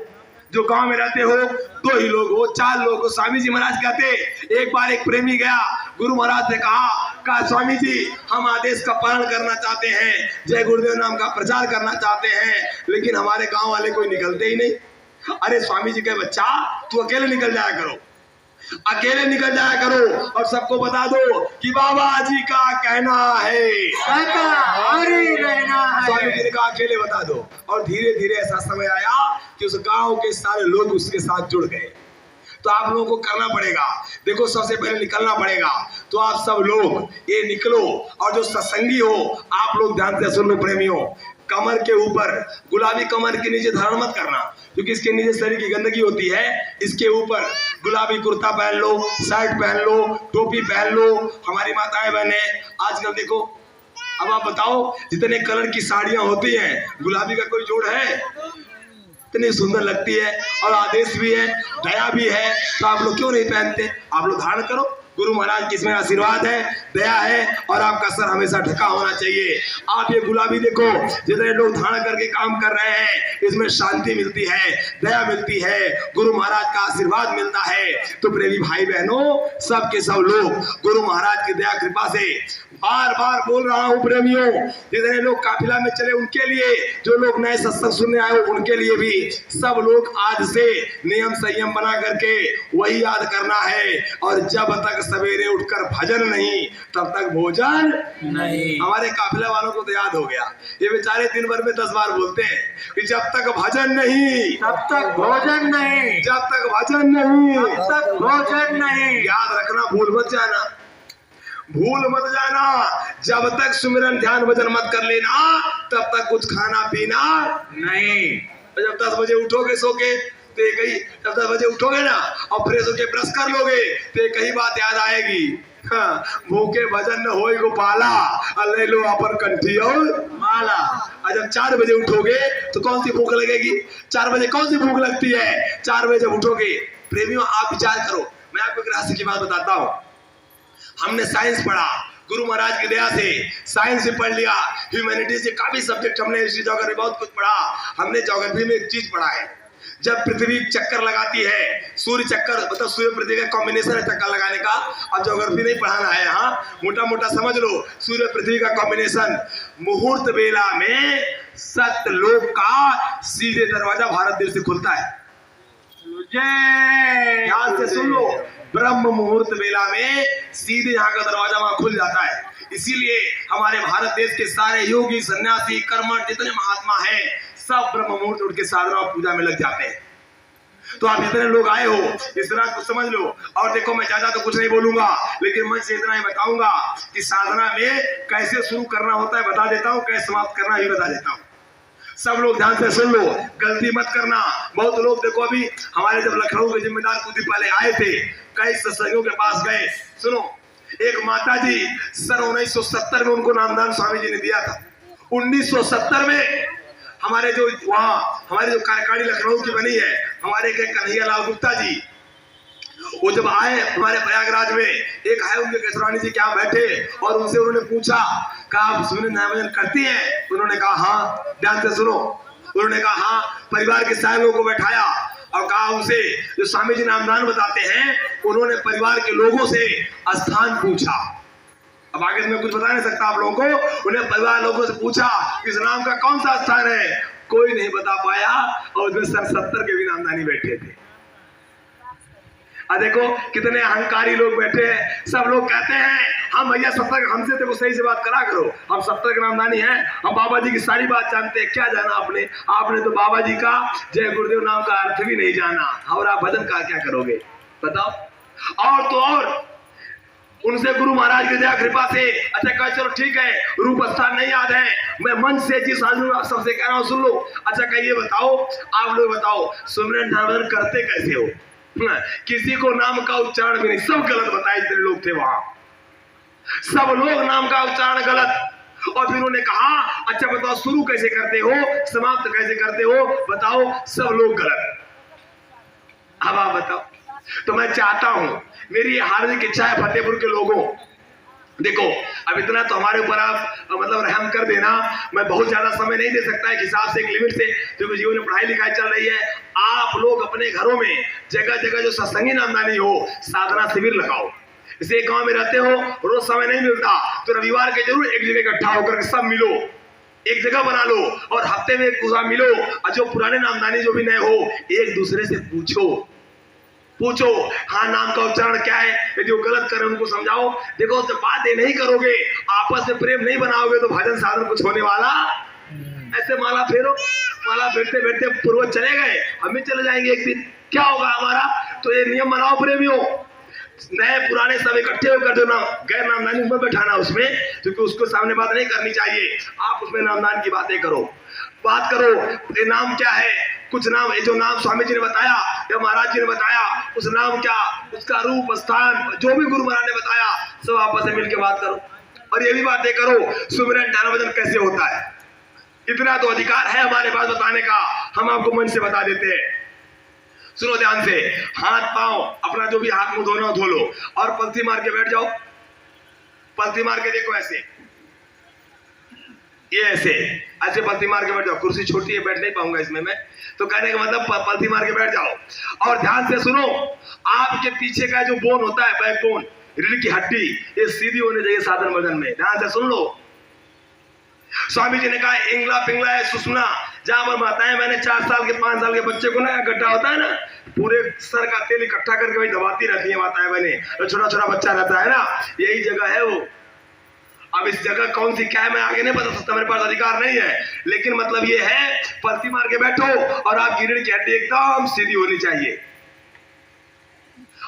जो गांव में रहते हो 2 ही लोग हो, 4 लोग हो। स्वामी जी महाराज कहते, एक बार एक प्रेमी गया, गुरु महाराज ने कहा स्वामी जी हम आदेश का पालन करना चाहते हैं, जय गुरुदेव नाम का प्रचार करना चाहते हैं, लेकिन हमारे गांव वाले कोई निकलते ही नहीं। अरे स्वामी जी कहे, बच्चा तू अकेले निकल जाया करो, अकेले निकल जाया करो और सबको बता दो कि बाबा जी का कहना है, स्वामी जी ने कहा अकेले बता दो। और धीरे धीरे ऐसा समय आया कि उस गांव के सारे लोग उसके साथ जुड़ गए। तो आप लोगों को करना पड़ेगा, देखो सबसे पहले निकलना पड़ेगा। तो आप सब लोग ये निकलो और जो सत्संगी हो आप लोग ध्यान से सुन लो प्रेमियों, कमर के ऊपर गुलाबी कमर के नीचे धारण मत करना, क्योंकि इसके नीचे शरीर की गंदगी होती है। इसके ऊपर गुलाबी कुर्ता पहन लो, शर्ट पहन लो, टोपी पहन लो। हमारी माताएं बहने आजकल देखो, अब आप बताओ जितने कलर की साड़ियां होती हैं गुलाबी का कोई जोड़ है? इतनी सुंदर लगती है और आदेश भी है, दया भी है, तो आप लोग क्यों नहीं पहनते? आप लोग धारण करो, गुरु महाराज की इसमें आशीर्वाद है, दया है और आपका सर हमेशा ढका होना चाहिए। आप ये गुलाबी देखो, जितने लोग धारण करके काम कर रहे हैं इसमें शांति मिलती है, दया मिलती है, गुरु महाराज का आशीर्वाद मिलता है। तो प्रेमी भाई बहनों, सब के सब लोग गुरु महाराज की दया कृपा से, बार बार बोल रहा हूँ प्रेमियों, जितने लोग काफिला में चले उनके लिए, जो लोग नए सत्संग सुनने आए उनके लिए भी, सब लोग आज से नियम संयम बना करके वही याद करना है। और जब तक सवेरे उठकर भजन नहीं तब तक भोजन नहीं। हमारे काफिला वालों को तो याद हो गया, ये बेचारे दिन भर में 10 बार बोलते हैं कि जब तक भजन नहीं तब तक भोजन नहीं, जब तक भजन नहीं तब तक भोजन नहीं। याद रखना, भूल मत जाना, भूल मत जाना। जब तक सुमिरन ध्यान भजन मत कर लेना तब तक कुछ खाना पीना नहीं। जब 10 बजे उठोगे सो के तो एक ही, जब 10 बजे उठोगे ना और फ्रेश होके ब्रश कर लोगे तो एक ही बात याद आएगी, हाँ, भूखे भजन न होए गोपाला, ले लो अपन कंठी और माला। और जब 4 बजे उठोगे तो कौन सी भूख लगेगी? 4 बजे कौन सी भूख लगती है? 4 बजे जब उठोगे। प्रेमियों आप विचार करो, मैं आपको एक रहस्य की बात बताता हूँ। हमने साइंस पढ़ा, गुरु महाराज की दया से साइंस भी पढ़ लिया, ह्यूमैनिटीज के काफी सब्जेक्ट हमने, हिस्ट्री ज्योग्राफी बहुत कुछ पढ़ा। हमने ज्योग्राफी में एक चीज पढ़ा है, जब पृथ्वी चक्कर लगाती है, सूर्य चक्कर मतलब सूर्य पृथ्वी का कॉम्बिनेशन है चक्कर लगाने का। अब ज्योग्राफी नहीं पढ़ाना है, हाँ मोटा मोटा समझ लो, सूर्य पृथ्वी का कॉम्बिनेशन। मुहूर्त बेला में सत्यलोक का सीधे दरवाजा भारत देश से खुलता है। ध्यान से सुन लो, ब्रह्म मुहूर्त बेला में सीधे यहाँ का दरवाजा वहां खुल जाता है। इसीलिए हमारे भारत देश के सारे योगी, सन्यासी, कर्मठ जितने महात्मा हैं सब ब्रह्म मुहूर्त उठ के साधना और पूजा में लग जाते हैं। तो आप जितने लोग आए हो इस तरह कुछ समझ लो। और देखो मैं ज्यादा तो कुछ नहीं बोलूंगा, लेकिन मैं इतना ही बताऊंगा कि साधना में कैसे शुरू करना होता है बता देता हूँ, कैसे समाप्त करना ही बता देता हूँ। सब लोग ध्यान से सुन लो, गलती मत करना। बहुत लोग देखो, अभी हमारे जब लखनऊ के जिम्मेदार कुछ दिन पहले आए थे, कई सत्संगियों के पास गए। सुनो, एक माता जी सन 1970 में उनको नामदान स्वामी जी ने दिया था। 1970 में हमारे जो वहाँ हमारी जो कार्यकारिणी लखनऊ की बनी है, हमारे कन्हैया लाल गुप्ता जी, वो जब आए हमारे प्रयागराज में, एक है उनके केसरानी जी क्या बैठे और उनसे उन्होंने पूछा कि आप सुमिरन भजन करती हैं? उन्होंने कहा हाँ। ध्यान से सुनो, उन्होंने कहा हाँ। परिवार के सारे लोगों को बैठाया और कहा उनसे, जो स्वामी जी नामदान बताते हैं, उन्होंने परिवार के लोगों से स्थान पूछा। अब आगे मैं कुछ बता नहीं सकता आप लोगों को। उन्हें परिवार लोगों से पूछा इस नाम का कौन सा स्थान है, कोई नहीं बता पाया और उसमें सर 70 के भी नामदानी बैठे थे। देखो कितने अहंकारी लोग बैठे हैं। सब लोग कहते हैं हम भैया 70, हमसे देखो सही से बात करा करो, हम 70 के नामदानी हैं, हम बाबा जी की सारी बात जानते हैं। क्या जाना आपने? आपने तो बाबा जी का जय गुरुदेव नाम का अर्थ भी नहीं जाना, और आप भजन का क्या करोगे बताओ? और तो और उनसे गुरु महाराज की दया कृपा से अच्छा कहा चलो ठीक है, रूप स्थान नहीं याद है, मैं मन से चीज आप सबसे कह रहा हूँ सुन लो। अच्छा कहिए बताओ, आप लोग बताओ सुमिरन ध्यान करते कैसे हो? किसी को नाम का उच्चारण भी नहीं, सब गलत बताए जितने लोग थे वहां, सब लोग नाम का उच्चारण गलत। और फिर उन्होंने कहा अच्छा बताओ शुरू कैसे करते हो, समाप्त कैसे करते हो, बताओ, सब लोग गलत। अब आप बताओ। तो मैं चाहता हूं, मेरी हार्दिक इच्छा है फतेहपुर के लोगों, देखो अब इतना तो हमारे ऊपर आप मतलब रहम कर देना, मैं बहुत ज्यादा समय नहीं दे सकता एक हिसाब से, एक लिमिट से, क्योंकि जीवन में पढ़ाई लिखाई चल रही है। आप लोग अपने घरों में जगह जगह जो सत्संगी नामदानी हो, साधना शिविर लगाओ। इसे गांव में रहते हो, रोज समय नहीं मिलता, तो रविवार के जरूर एक जगह इकट्ठा होकर सब मिलो, एक जगह बना लो और हफ्ते में एक पूजा मिलो, और जो पुराने नामदानी जो भी नए हो, एक दूसरे से पूछो हाँ नाम का उच्चारण क्या है, यदि वो गलत कर रहे उनको समझाओ। देखो जब बातें नहीं करोगे, आपस में प्रेम नहीं बनाओगे, तो भजन साधन कुछ होने वाला। ऐसे माला फेरो, माला फेरते फेरते पूर्वज चले गए, हम भी चले जाएंगे एक दिन, क्या होगा हमारा? तो ये नियम बनाओ प्रेमियों, नए पुराने सब इकट्ठे होकर जो नाम गैर नामदानी में बैठाना उसमें, क्योंकि उसको सामने बात नहीं करनी चाहिए, आप उसमें नामदान की बातें करो, बात करो ये नाम क्या है, कुछ नाम, ये जो नाम स्वामी जी ने बताया या महाराज जी ने बताया, उस नाम क्या, उसका रूप स्थान, जो भी गुरु महाराज ने बताया, सब आपस में मिलकर बात करो। और ये भी बातें करो सुमिरन ध्यान भजन कैसे होता है। इतना तो अधिकार है हमारे पास बताने का, हम आपको मन से बता देते हैं। सुनो ध्यान से, हाथ पांव अपना जो भी हाथ मुंह धोना धो लो, और पलथी मार के बैठ जाओ। पलथी मार के देखो ऐसे, ये ऐसे पलथी मार के बैठ जाओ। कुर्सी छोटी है, बैठ नहीं पाऊंगा इसमें मैं, तो कहने का मतलब पलथी मार के बैठ जाओ। और ध्यान से सुनो, आपके पीछे का जो बोन होता है, बैकबोन, रीढ़ की हड्डी, ये सीधी होनी चाहिए साधन भजन में। ध्यान से सुन लो, स्वामी जी ने कहा इंगला पिंगला है सुसुना, जहां पर माताएं मैंने 4 साल के 5 साल के बच्चे को ना गड्ढा होता है ना, पूरे सर का तेल इकट्ठा करके वही दबाती रहती है माताएं बहने, तो छोटा छोटा बच्चा रहता है ना, यही जगह है वो। अब इस जगह कौन सी क्या है मैं आगे नहीं बता सकता, मेरे पास अधिकार नहीं है, लेकिन मतलब ये है पलथी मार के बैठो और आपकी रीढ़ की हड्डी एकदम सीधी होनी चाहिए।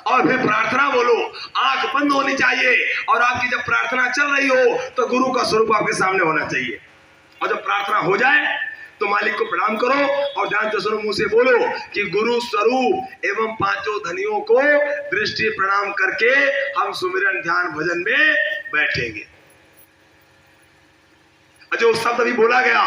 और फिर प्रार्थना बोलो, आंख बंद होनी चाहिए, और आपकी जब प्रार्थना चल रही हो तो गुरु का स्वरूप आपके सामने होना चाहिए। और जब प्रार्थना हो जाए तो मालिक को प्रणाम करो और ध्यान से सुनो, मुंह से बोलो कि गुरु स्वरूप एवं पांचों धनियों को दृष्टि प्रणाम करके हम सुमिरन ध्यान भजन में बैठेंगे। जो शब्द अभी बोला गया,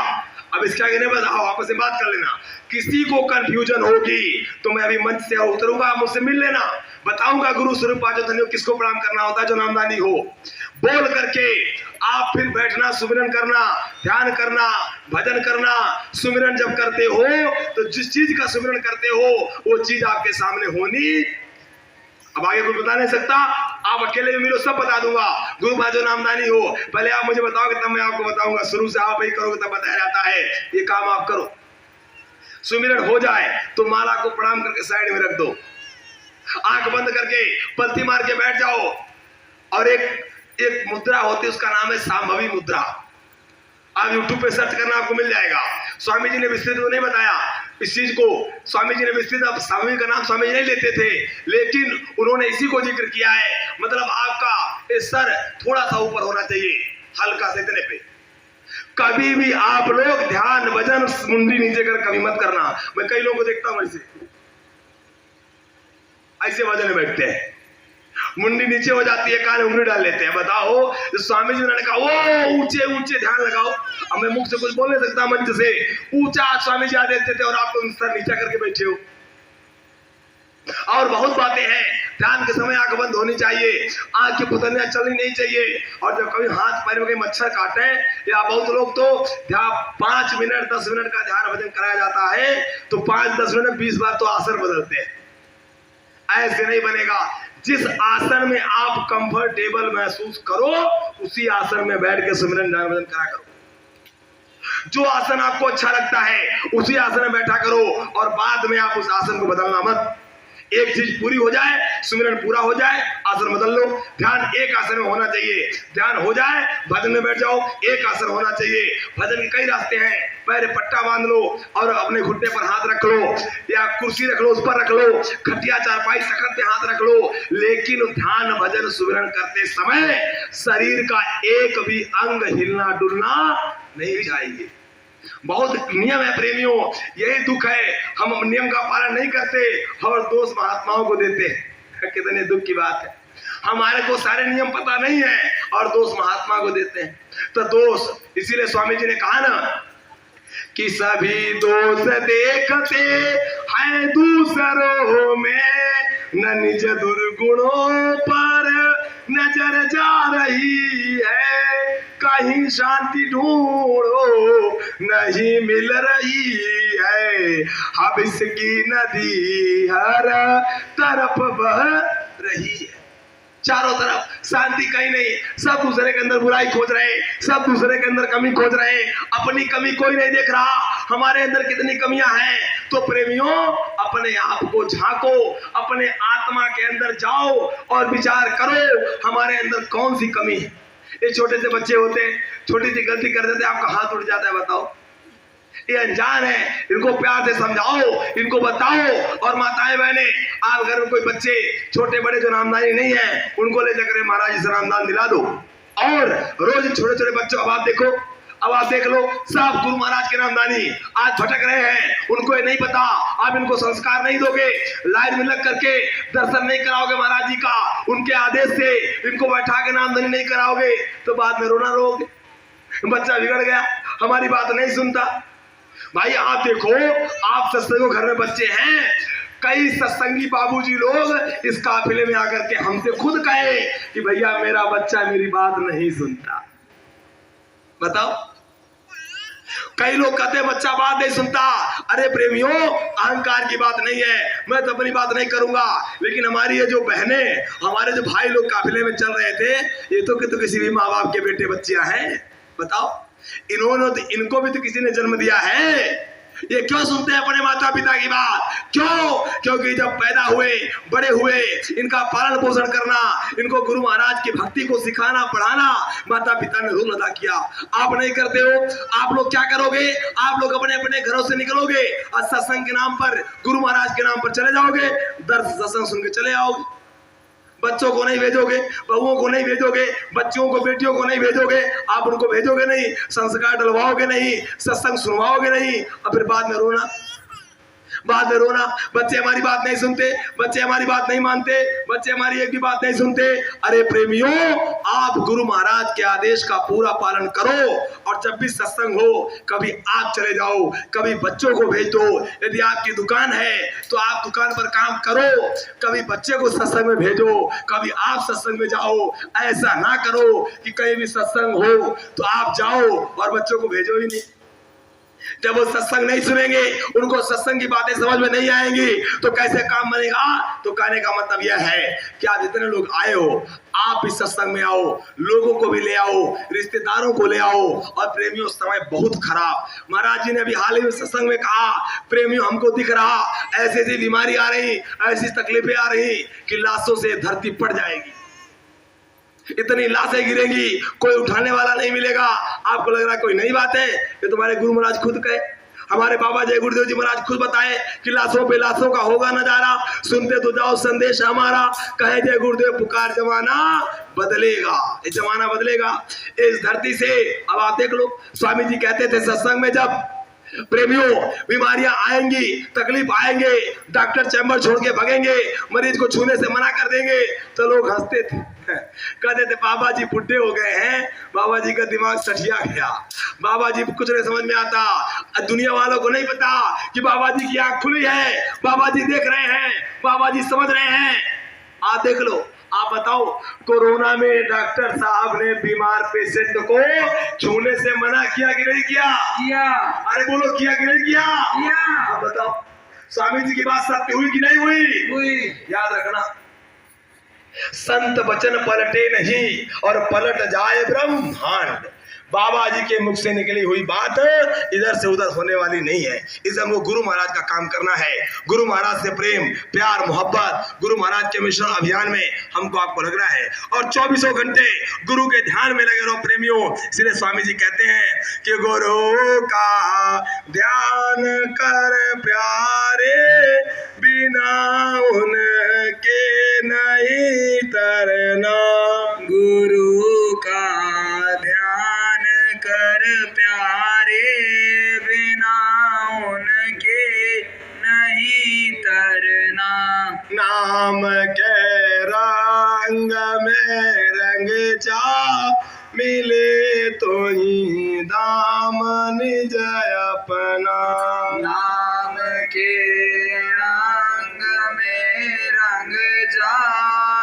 अब इसके आगे नहीं बताओ, आपस में बात कर लेना। किसी को कंफ्यूजन होगी तो मैं अभी मंच से उतरूंगा, मुझसे मिल लेना, बताऊंगा गुरु स्वरूप पांचों धनियों किसको प्रणाम करना होता है, जो नामदानी हो। बोल करके आप फिर बैठना, सुमिरन करना, ध्यान करना, भजन करना। सुमिरन जब करते हो तो जिस चीज का सुमिरन करते हो वो चीज आपके सामने होनी। अब आगे कोई बता नहीं सकता, आप अकेले में मिलो सब बता दूंगा। गुरु बाजो नामदानी हो, पहले आप मुझे बताओगे तब मैं आपको बताऊंगा, शुरू से आप ही करोगे तब बताया जाता है। ये काम आप करो, सुमिरन हो जाए तो माला को प्रणाम करके साइड में रख दो, आंख बंद करके पलथी मार के बैठ जाओ। और एक मुद्रा होती है, उसका नाम है सांभवी मुद्रा। आप यूट्यूब पे सर्च करना, आपको मिल जाएगा। स्वामी जी ने विस्तृत तो नहीं बताया इस चीज को, स्वामी जी ने विस्तृत, अब सांभवी का नाम स्वामी जी नहीं लेते थे, लेकिन उन्होंने इसी को जिक्र किया है। मतलब आपका सर थोड़ा सा ऊपर होना चाहिए, हल्का से इतने पे। कभी भी आप लोग ध्यान भजन मुंडी नीचे कर कभी मत करना। मैं कई लोगों को देखता हूं ऐसे भजन में बैठते हैं, मुंडी नीचे हो जाती है, कान उंगली डाल लेते हैं। बताओ, स्वामी जी ने कहा वो ऊंचे ऊंचे ध्यान लगाओ। अब मैं मुख से कुछ बोल नहीं सकता, मंच से ऊंचा स्वामी जी देते थे और आप तो सर नीचा करके बैठे हो। और बहुत बातें हैं, ध्यान के समय आंख बंद होनी चाहिए, आंख की पुतलियां चलनी नहीं चाहिए। और जब कभी हाथ पैर में कहीं मच्छर काटे, या बहुत लोग तो 5 मिनट 10 मिनट का ध्यान भजन कराया जाता है तो 5-10 मिनट 20 बार तो आसन बदलते हैं। ऐसे नहीं बनेगा। जिस आसन में आप कंफर्टेबल महसूस करो उसी आसन में बैठ के सुमिरन ध्यान भजन करा करो। जो आसन आपको अच्छा लगता है उसी आसन में बैठा करो, और बाद में आप उस आसन को बदलना मत। एक चीज पूरी हो जाए, सुमिरन पूरा हो जाए, आसन बदल लो। ध्यान एक आसन में होना चाहिए। ध्यान हो जाए, भजन में बैठ जाओ। एक आसन होना चाहिए। भजन के कई रास्ते हैं। पैर पट्टा बांध लो और अपने घुटने पर हाथ रख लो, या कुर्सी रख लो, उस पर रख लो, खटिया चारपाई तखत पे हाथ रख लो। लेकिन ध्यान भजन सुमिरन करते समय शरीर का एक भी अंग हिलना डुलना नहीं चाहिए। बहुत नियम है प्रेमियों, यही दुख है, हम नियम का पालन नहीं करते और दोष महात्माओं को देते हैं। कितने दुख की बात है, हमारे को सारे नियम पता नहीं है और दोष महात्मा को देते हैं। तो दोष, इसीलिए स्वामी जी ने कहा ना कि सभी दोष देखते हैं दूसरों में, न निज दुर्गुणों पर नजर जा रही है, कहीं शांति ढूंढो नहीं मिल रही है, अब इसकी नदी हर तरफ बह रही है। चारों तरफ शांति कहीं नहीं, सब दूसरे के अंदर बुराई खोज रहे, सब दूसरे के अंदर कमी खोज रहे, अपनी कमी कोई नहीं देख रहा। हमारे अंदर कितनी कमियां हैं। तो प्रेमियों, अपने आप को झांको, अपने आत्मा के अंदर जाओ और विचार करो हमारे अंदर कौन सी कमी है। ये छोटे से बच्चे होते हैं, छोटी सी गलती कर देते, आपका हाथ उठ जाता है। बताओ, ये अनजान है, इनको प्यार से समझाओ, इनको बताओ। और माताएं बहने, आप घर में कोई बच्चे छोटे बड़े जो नामदानी नहीं है, उनको ले जाकर महाराज जी से नामदान दिला दो। और रोज छोटे छोटे बच्चों, अब आप देख लो, सब गुरु महाराज के नामदानी आज भटक रहे हैं, उनको ये नहीं पता। आप इनको संस्कार नहीं दोगे, लाइन में लग करके दर्शन नहीं कराओगे महाराज जी का, उनके आदेश से इनको बैठा के नामदानी नहीं कराओगे, तो बाद में रोना रोगे, बच्चा बिगड़ गया, हमारी बात नहीं सुनता। भाई आप देखो, आप सत्संग घर में बच्चे हैं, कई सत्संगी बाबूजी लोग इस काफिले में आकर के हमसे खुद कहे कि भैया मेरा बच्चा मेरी बात नहीं सुनता। बताओ, कई लोग कहते हैं बच्चा बात नहीं सुनता। अरे प्रेमियों, अहंकार की बात नहीं है, मैं तो अपनी बात नहीं करूंगा, लेकिन हमारी ये जो बहनें, हमारे जो भाई लोग काफिले में चल रहे थे, ये तो किसी भी माँ बाप के बेटे बच्चियां हैं। बताओ, इनको भी तो किसी ने जन्म दिया है। ये क्यों सुनते हैं अपने माता पिता की बात? क्यों? क्योंकि जब पैदा हुए, बड़े हुए, इनका पालन पोषण करना, इनको गुरु महाराज की भक्ति को सिखाना पढ़ाना माता पिता ने रोल अदा किया। आप नहीं करते हो, आप लोग क्या करोगे? आप लोग अपने अपने घरों से निकलोगे और सत्संग के नाम पर, गुरु महाराज के नाम पर चले जाओगे, दर्द सत्संग सुन के चले आओगे। बच्चों को नहीं भेजोगे, बहुओं को नहीं भेजोगे, बच्चों को बेटियों को नहीं भेजोगे, आप उनको भेजोगे नहीं, संस्कार डलवाओगे नहीं, सत्संग सुनवाओगे नहीं, और फिर बाद में रोना। बच्चे हमारी बात नहीं सुनते, बच्चे हमारी बात नहीं मानते, बच्चे हमारी एक भी बात नहीं सुनते। अरे प्रेमियों, आप गुरु महाराज के आदेश का पूरा पालन करो, और जब भी सत्संग हो, कभी आप चले जाओ, कभी बच्चों को भेज दो। यदि आपकी दुकान है तो आप दुकान पर काम करो, कभी बच्चे को सत्संग में भेजो, कभी आप सत्संग में जाओ। ऐसा ना करो कि कहीं भी सत्संग हो तो आप जाओ और बच्चों को भेजो ही नहीं। जब वो सत्संग नहीं सुनेंगे, उनको सत्संग की बातें समझ में नहीं आएंगी, तो कैसे काम बनेगा? तो कहने का मतलब यह है कि आप जितने लोग आए हो, आप इस सत्संग में आओ, लोगों को भी ले आओ, रिश्तेदारों को ले आओ। और प्रेमियों, समय बहुत खराब, महाराज जी ने अभी हाल ही में सत्संग में कहा, प्रेमियों हमको दिख रहा ऐसी ऐसी बीमारी आ रही, ऐसी तकलीफें आ रही कि लाशों से धरती पड़ जाएगी, इतनी लाशें गिरेंगी, कोई उठाने वाला नहीं मिलेगा। आपको लग रहा है कोई नई बात है? ये तुम्हारे गुरु महाराज खुद कहे, हमारे बाबा जय गुरुदेव जी महाराज खुद बताए कि लाशों पे लाशों का होगा नजारा, सुनते तो जाओ संदेश हमारा, कहे जय गुरुदेव पुकार, जमाना बदलेगा, ये जमाना बदलेगा इस धरती से। अब आप देख लो, स्वामी जी कहते थे सत्संग में, जब प्रेमियों बीमारियां आएंगी, तकलीफ आएंगे, डॉक्टर चैम्बर छोड़ के भागेंगे, मरीज को छूने से मना कर देंगे, तो लोग हंसते थे, कहते थे बाबा जी बुढ़े हो गए हैं, बाबा जी का दिमाग सठिया गया, बाबा जी कुछ नहीं समझ में आता। दुनिया वालों को नहीं पता कि बाबा जी की आंख खुली है, बाबा जी देख रहे हैं, बाबा जी समझ रहे हैं। आप देख लो, आप बताओ, कोरोना में डॉक्टर साहब ने बीमार पेशेंट को छूने से मना किया कि नहीं किया? अरे बोलो, किया कि नहीं किया? आप बताओ, स्वामी जी की बात सत्य हुई कि नहीं हुई? याद रखना, संत वचन पलटे नहीं और पलट जाए ब्रह्मांड। बाबा जी के मुख से निकली हुई बात इधर से उधर होने वाली नहीं है। इसे हमको गुरु महाराज का काम करना है। गुरु महाराज से प्रेम, प्यार, मोहब्बत, गुरु महाराज के मिशन अभियान में हमको आपको लगना है और 24 घंटे गुरु के ध्यान में लगे रहो प्रेमियों। इसलिए स्वामी जी कहते हैं कि गुरु का ध्यान कर प्यारे, बिना उनके नहीं तरना। गुरु का ध्यान कर प्यारे, बिना उनके नहीं तरना। नाम के रंग में रंग जा, मिले तो ही दाम निज अपना। नाम के रंग में रंग जा,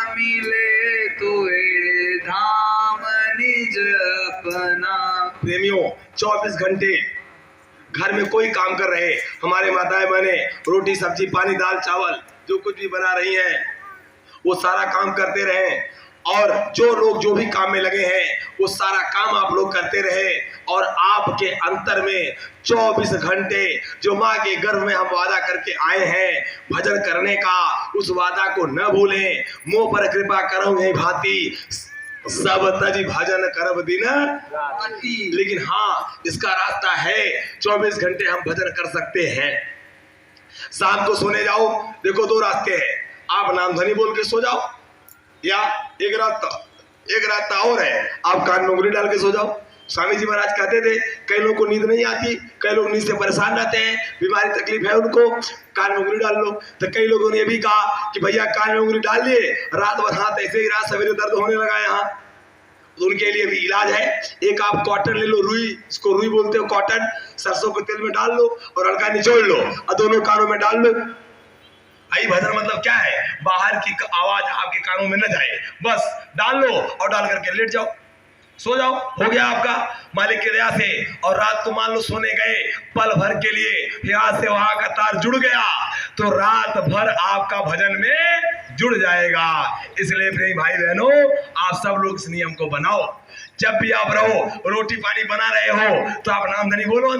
मिले तुए धाम निज अपना। प्रेमियों, 24 घंटे घर में कोई काम कर रहे, हमारे माताएं बहने रोटी सब्जी पानी दाल चावल जो कुछ भी बना रही हैं वो सारा काम करते रहे और जो लोग जो भी काम में लगे हैं वो सारा काम आप लोग करते रहे और आपके अंतर में 24 घंटे जो माँ के गर्भ में हम वादा करके आए हैं भजन करने का, उस वादा को न भूलें। मोह पर कृपा करो हे भांति, सब तजी भजन करब दिन। लेकिन हाँ, इसका रास्ता है, 24 घंटे हम भजन कर सकते हैं। शाम को सोने जाओ, देखो 2 रास्ते हैं, आप नामधनी बोल के सो जाओ या एक रास्ता और है, आप कान में उंगली डाल के सो जाओ। स्वामी जी महाराज कहते थे कई लोगों को नींद नहीं आती, कई लोग नींद से परेशान रहते हैं, बीमारी तकलीफ है उनको, कान में उंगली डाल लो। तो कई लोगों ने ये भी कहा कि भैया कान में उंगली डाल लिए, रात भर हाथ ऐसे ही, रात सवेरे दर्द होने लगा यहाँ, तो उनके लिए भी इलाज है। एक आप कॉटन ले लो, रुई, इसको रुई बोलते हो, कॉटन, सरसों के तेल में डाल लो और हल्का निचोड़ लो और दोनों कानों में डाल लो। भाई भजन मतलब क्या है, बाहर की आवाज आपके कानों में न जाए, बस डाल लो और डाल करके लेट जाओ, सो जाओ, हो गया आपका मालिक की दया से। और रात को मान लो सोने गए, पल भर के लिए यहाँ से वहां का तार जुड़ गया तो रात भर आपका भजन में जुड़ जाएगा। इसलिए प्रिय भाई बहनों, आप सब लोग इस नियम को बनाओ। जब भी आप रहो, रोटी पानी बना रहे हो तो आप नामधनी बोलो,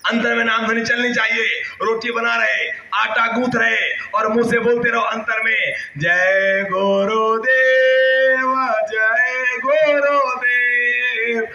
अंतर में नामधनी चलनी चाहिए। रोटी बना रहे, आटा गूंथ रहे और मुंह से बोलते रहो अंतर में, जय गुरुदेव, जय गुरुदेव,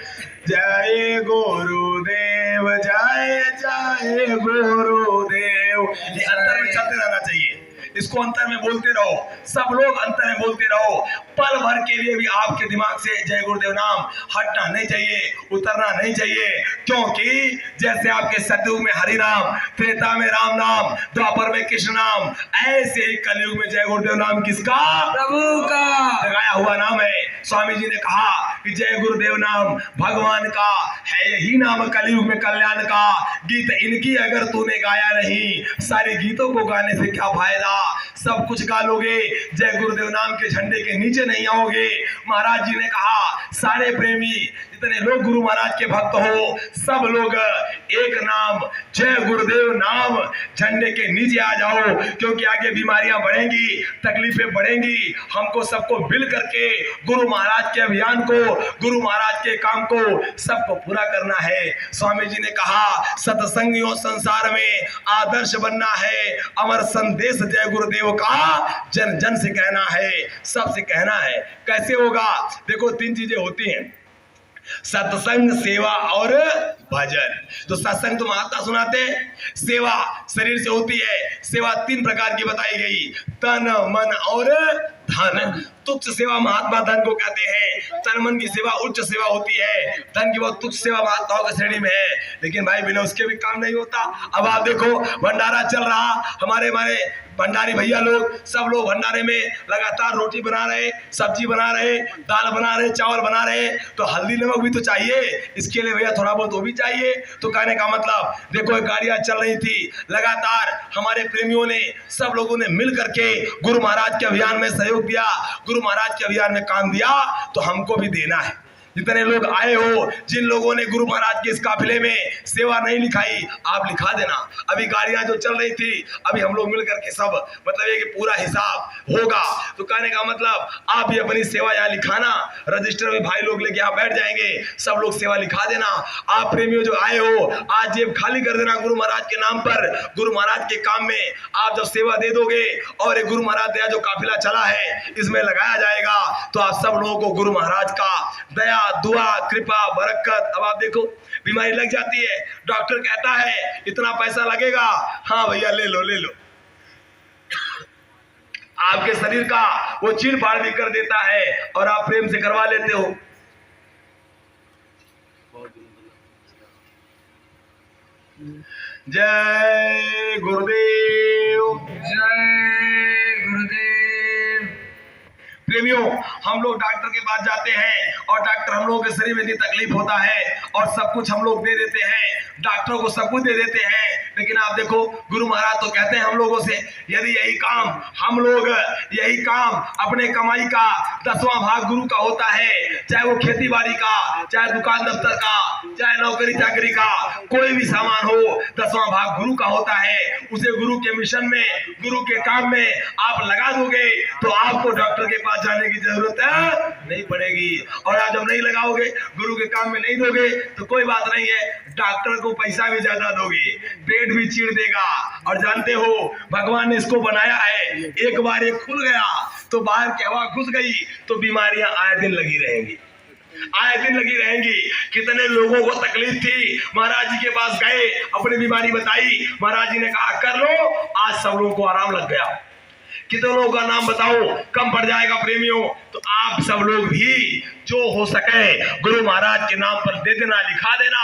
जय गुरुदेव, जय जय गुरुदेव। ये अंतर में चलते रहना चाहिए, इसको अंतर में बोलते रहो, सब लोग अंतर में बोलते रहो। पल भर के लिए भी आपके दिमाग से जय गुरुदेव नाम हटना नहीं चाहिए, उतरना नहीं चाहिए, क्योंकि जैसे आपके सतयुग में हरि नाम, त्रेता में राम नाम, द्वापर में कृष्ण नाम, ऐसे ही कलयुग में जय गुरुदेव नाम किसका? प्रभु का लगाया हुआ नाम है। स्वामी जी ने कहा कि जय गुरुदेव नाम भगवान का है, यही नाम कलयुग में कल्याण का। गीत इनकी अगर तूने गाया नहीं, सारे गीतों को गाने से क्या फायदा, सब कुछ गा लोगे, जय गुरुदेव नाम के झंडे के नीचे नहीं आओगे। महाराज जी ने कहा सारे प्रेमी जितने लोग गुरु महाराज के भक्त हो, सब लोग एक नाम जय गुरुदेव नाम झंडे के नीचे आ जाओ, क्योंकि आगे बीमारियां बढ़ेंगी, तकलीफें बढ़ेंगी। हमको सबको मिल करके गुरु महाराज के अभियान को, गुरु महाराज के काम को सबको पूरा करना है। स्वामी जी ने कहा सत्संगियों संसार में आदर्श बनना है, अमर संदेश जय गुरुदेव का जन जन से कहना है, सबसे कहना है। कैसे होगा? देखो 3 चीजें होती हैं, सत्संग, सेवा और भजन। तो सत्संग तो महात्मा सुनाते हैं, सेवा शरीर से होती है। सेवा 3 प्रकार की बताई गई, तन मन और धन। तुच्छ सेवा महात्मा धन को कहते हैं, तन मन की सेवा उच्च सेवा होती है, धन की बहुत तुच्छ सेवा महात्माओं की श्रेणी में है। लेकिन भाई बिना उसके भी काम नहीं होता। अब आप देखो भंडारा चल रहा, हमारे भंडारी भैया लोग, सब लोग भंडारे में लगातार रोटी बना रहे, सब्जी बना रहे, दाल बना रहे, चावल बना रहे, तो हल्दी नमक भी तो चाहिए, इसके लिए भैया थोड़ा बहुत वो भी चाहिए। तो कहने का मतलब देखो गाड़ियां चल रही थी लगातार, हमारे प्रेमियों ने, सब लोगों ने मिल करके गुरु महाराज के अभियान में सहयोग दिया, गुरु महाराज के अभियान में काम दिया, तो हमको भी देना है। जितने लोग आए हो, जिन लोगों ने गुरु महाराज के इस काफिले में सेवा नहीं लिखाई, आप लिखा देना। अभी गाड़ियां जो चल रही थी, अभी हम लोग मिलकर के सब मतलब ये कि पूरा हिसाब होगा। तो कहने का मतलब आप भी अपनी सेवा यहाँ लिखाना, रजिस्टर में भाई लोग लेके आप बैठ जाएंगे, सब लोग सेवा लिखा देना। आप प्रेमियों जो आए हो, आज जेब खाली कर देना गुरु महाराज के नाम पर। गुरु महाराज के काम में आप जब सेवा दे दोगे और ये गुरु महाराज दया जो काफिला चला है इसमें लगाया जाएगा, तो आप सब लोगों को गुरु महाराज का दया, दुआ, कृपा, बरकत। अब आप देखो, बीमारी लग जाती है, डॉक्टर कहता है इतना पैसा लगेगा, हाँ भैया ले लो ले लो, आपके शरीर का वो चीर फाड़ भी कर देता है और आप प्रेम से करवा लेते हो। जय गुरुदेव, जय गुरुदेव। प्रेमियों, हम लोग डॉक्टर के पास जाते हैं और डॉक्टर हम लोगों के शरीर में इतनी तकलीफ होता है और सब कुछ हम लोग दे देते हैं, डॉक्टरों को सब कुछ दे देते हैं। लेकिन आप देखो, गुरु महाराज तो कहते हैं हम लोगों से, यदि यही काम हम लोग, यही काम अपने कमाई का 10वां भाग गुरु का होता है, चाहे वो खेती बाड़ी का, चाहे दुकान दफ्तर का, चाहे नौकरी चाकरी का, कोई भी सामान हो, 10वां भाग गुरु का होता है। उसे गुरु के मिशन में, गुरु के काम में आप लगा दोगे तो आपको डॉक्टर के पास जाने की जरूरत नहीं पड़ेगी। और आप जब नहीं लगाओगे, गुरु के काम में नहीं दोगे, तो कोई बात नहीं है, डॉक्टर को पैसा भी ज्यादा दोगे, पेट भी चीर देगा। और जानते हो, भगवान ने इसको बनाया है, एक बार ये खुल गया तो बाहर की हवा घुस गई तो बीमारियां आए दिन लगी रहेंगी, आए दिन लगी रहेंगी। कितने लोगों को तकलीफ थी, महाराज जी के पास गए, अपनी बीमारी बताई, महाराज जी ने कहा कर लो, आज सब लोगों को आराम लग गया। कितने लोगों का नाम बताओ, कम पड़ जाएगा प्रेमियों। तो आप सब लोग भी जो हो सके गुरु महाराज के नाम पर दे देना, लिखा देना।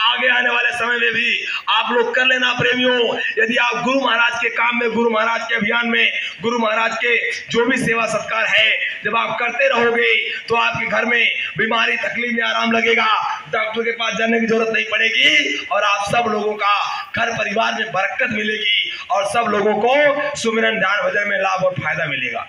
आगे आने वाले समय में भी आप लोग कर लेना प्रेमियों। यदि आप गुरु महाराज के काम में, गुरु महाराज के अभियान में, गुरु महाराज के जो भी सेवा सत्कार है, जब आप करते रहोगे तो आपके घर में बीमारी तकलीफ में आराम लगेगा, डॉक्टर के पास जाने की जरूरत नहीं पड़ेगी और आप सब लोगों का घर परिवार में बरकत मिलेगी और सब लोगों को सुमिरन ध्यान भजन में लाभ और फायदा मिलेगा।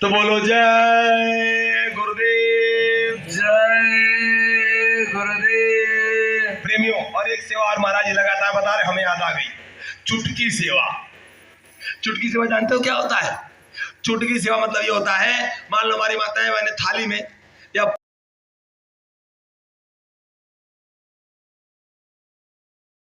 तो बोलो जय गुरुदेव, जय गुरुदेव। प्रेमियों, और एक सेवा और महाराज जी लगातार बता रहे, हमें याद आ गई, चुटकी सेवा। चुटकी सेवा जानते हो क्या होता है? चुटकी सेवा मतलब ये होता है, मान लो हमारी माताएं बहनें थाली में या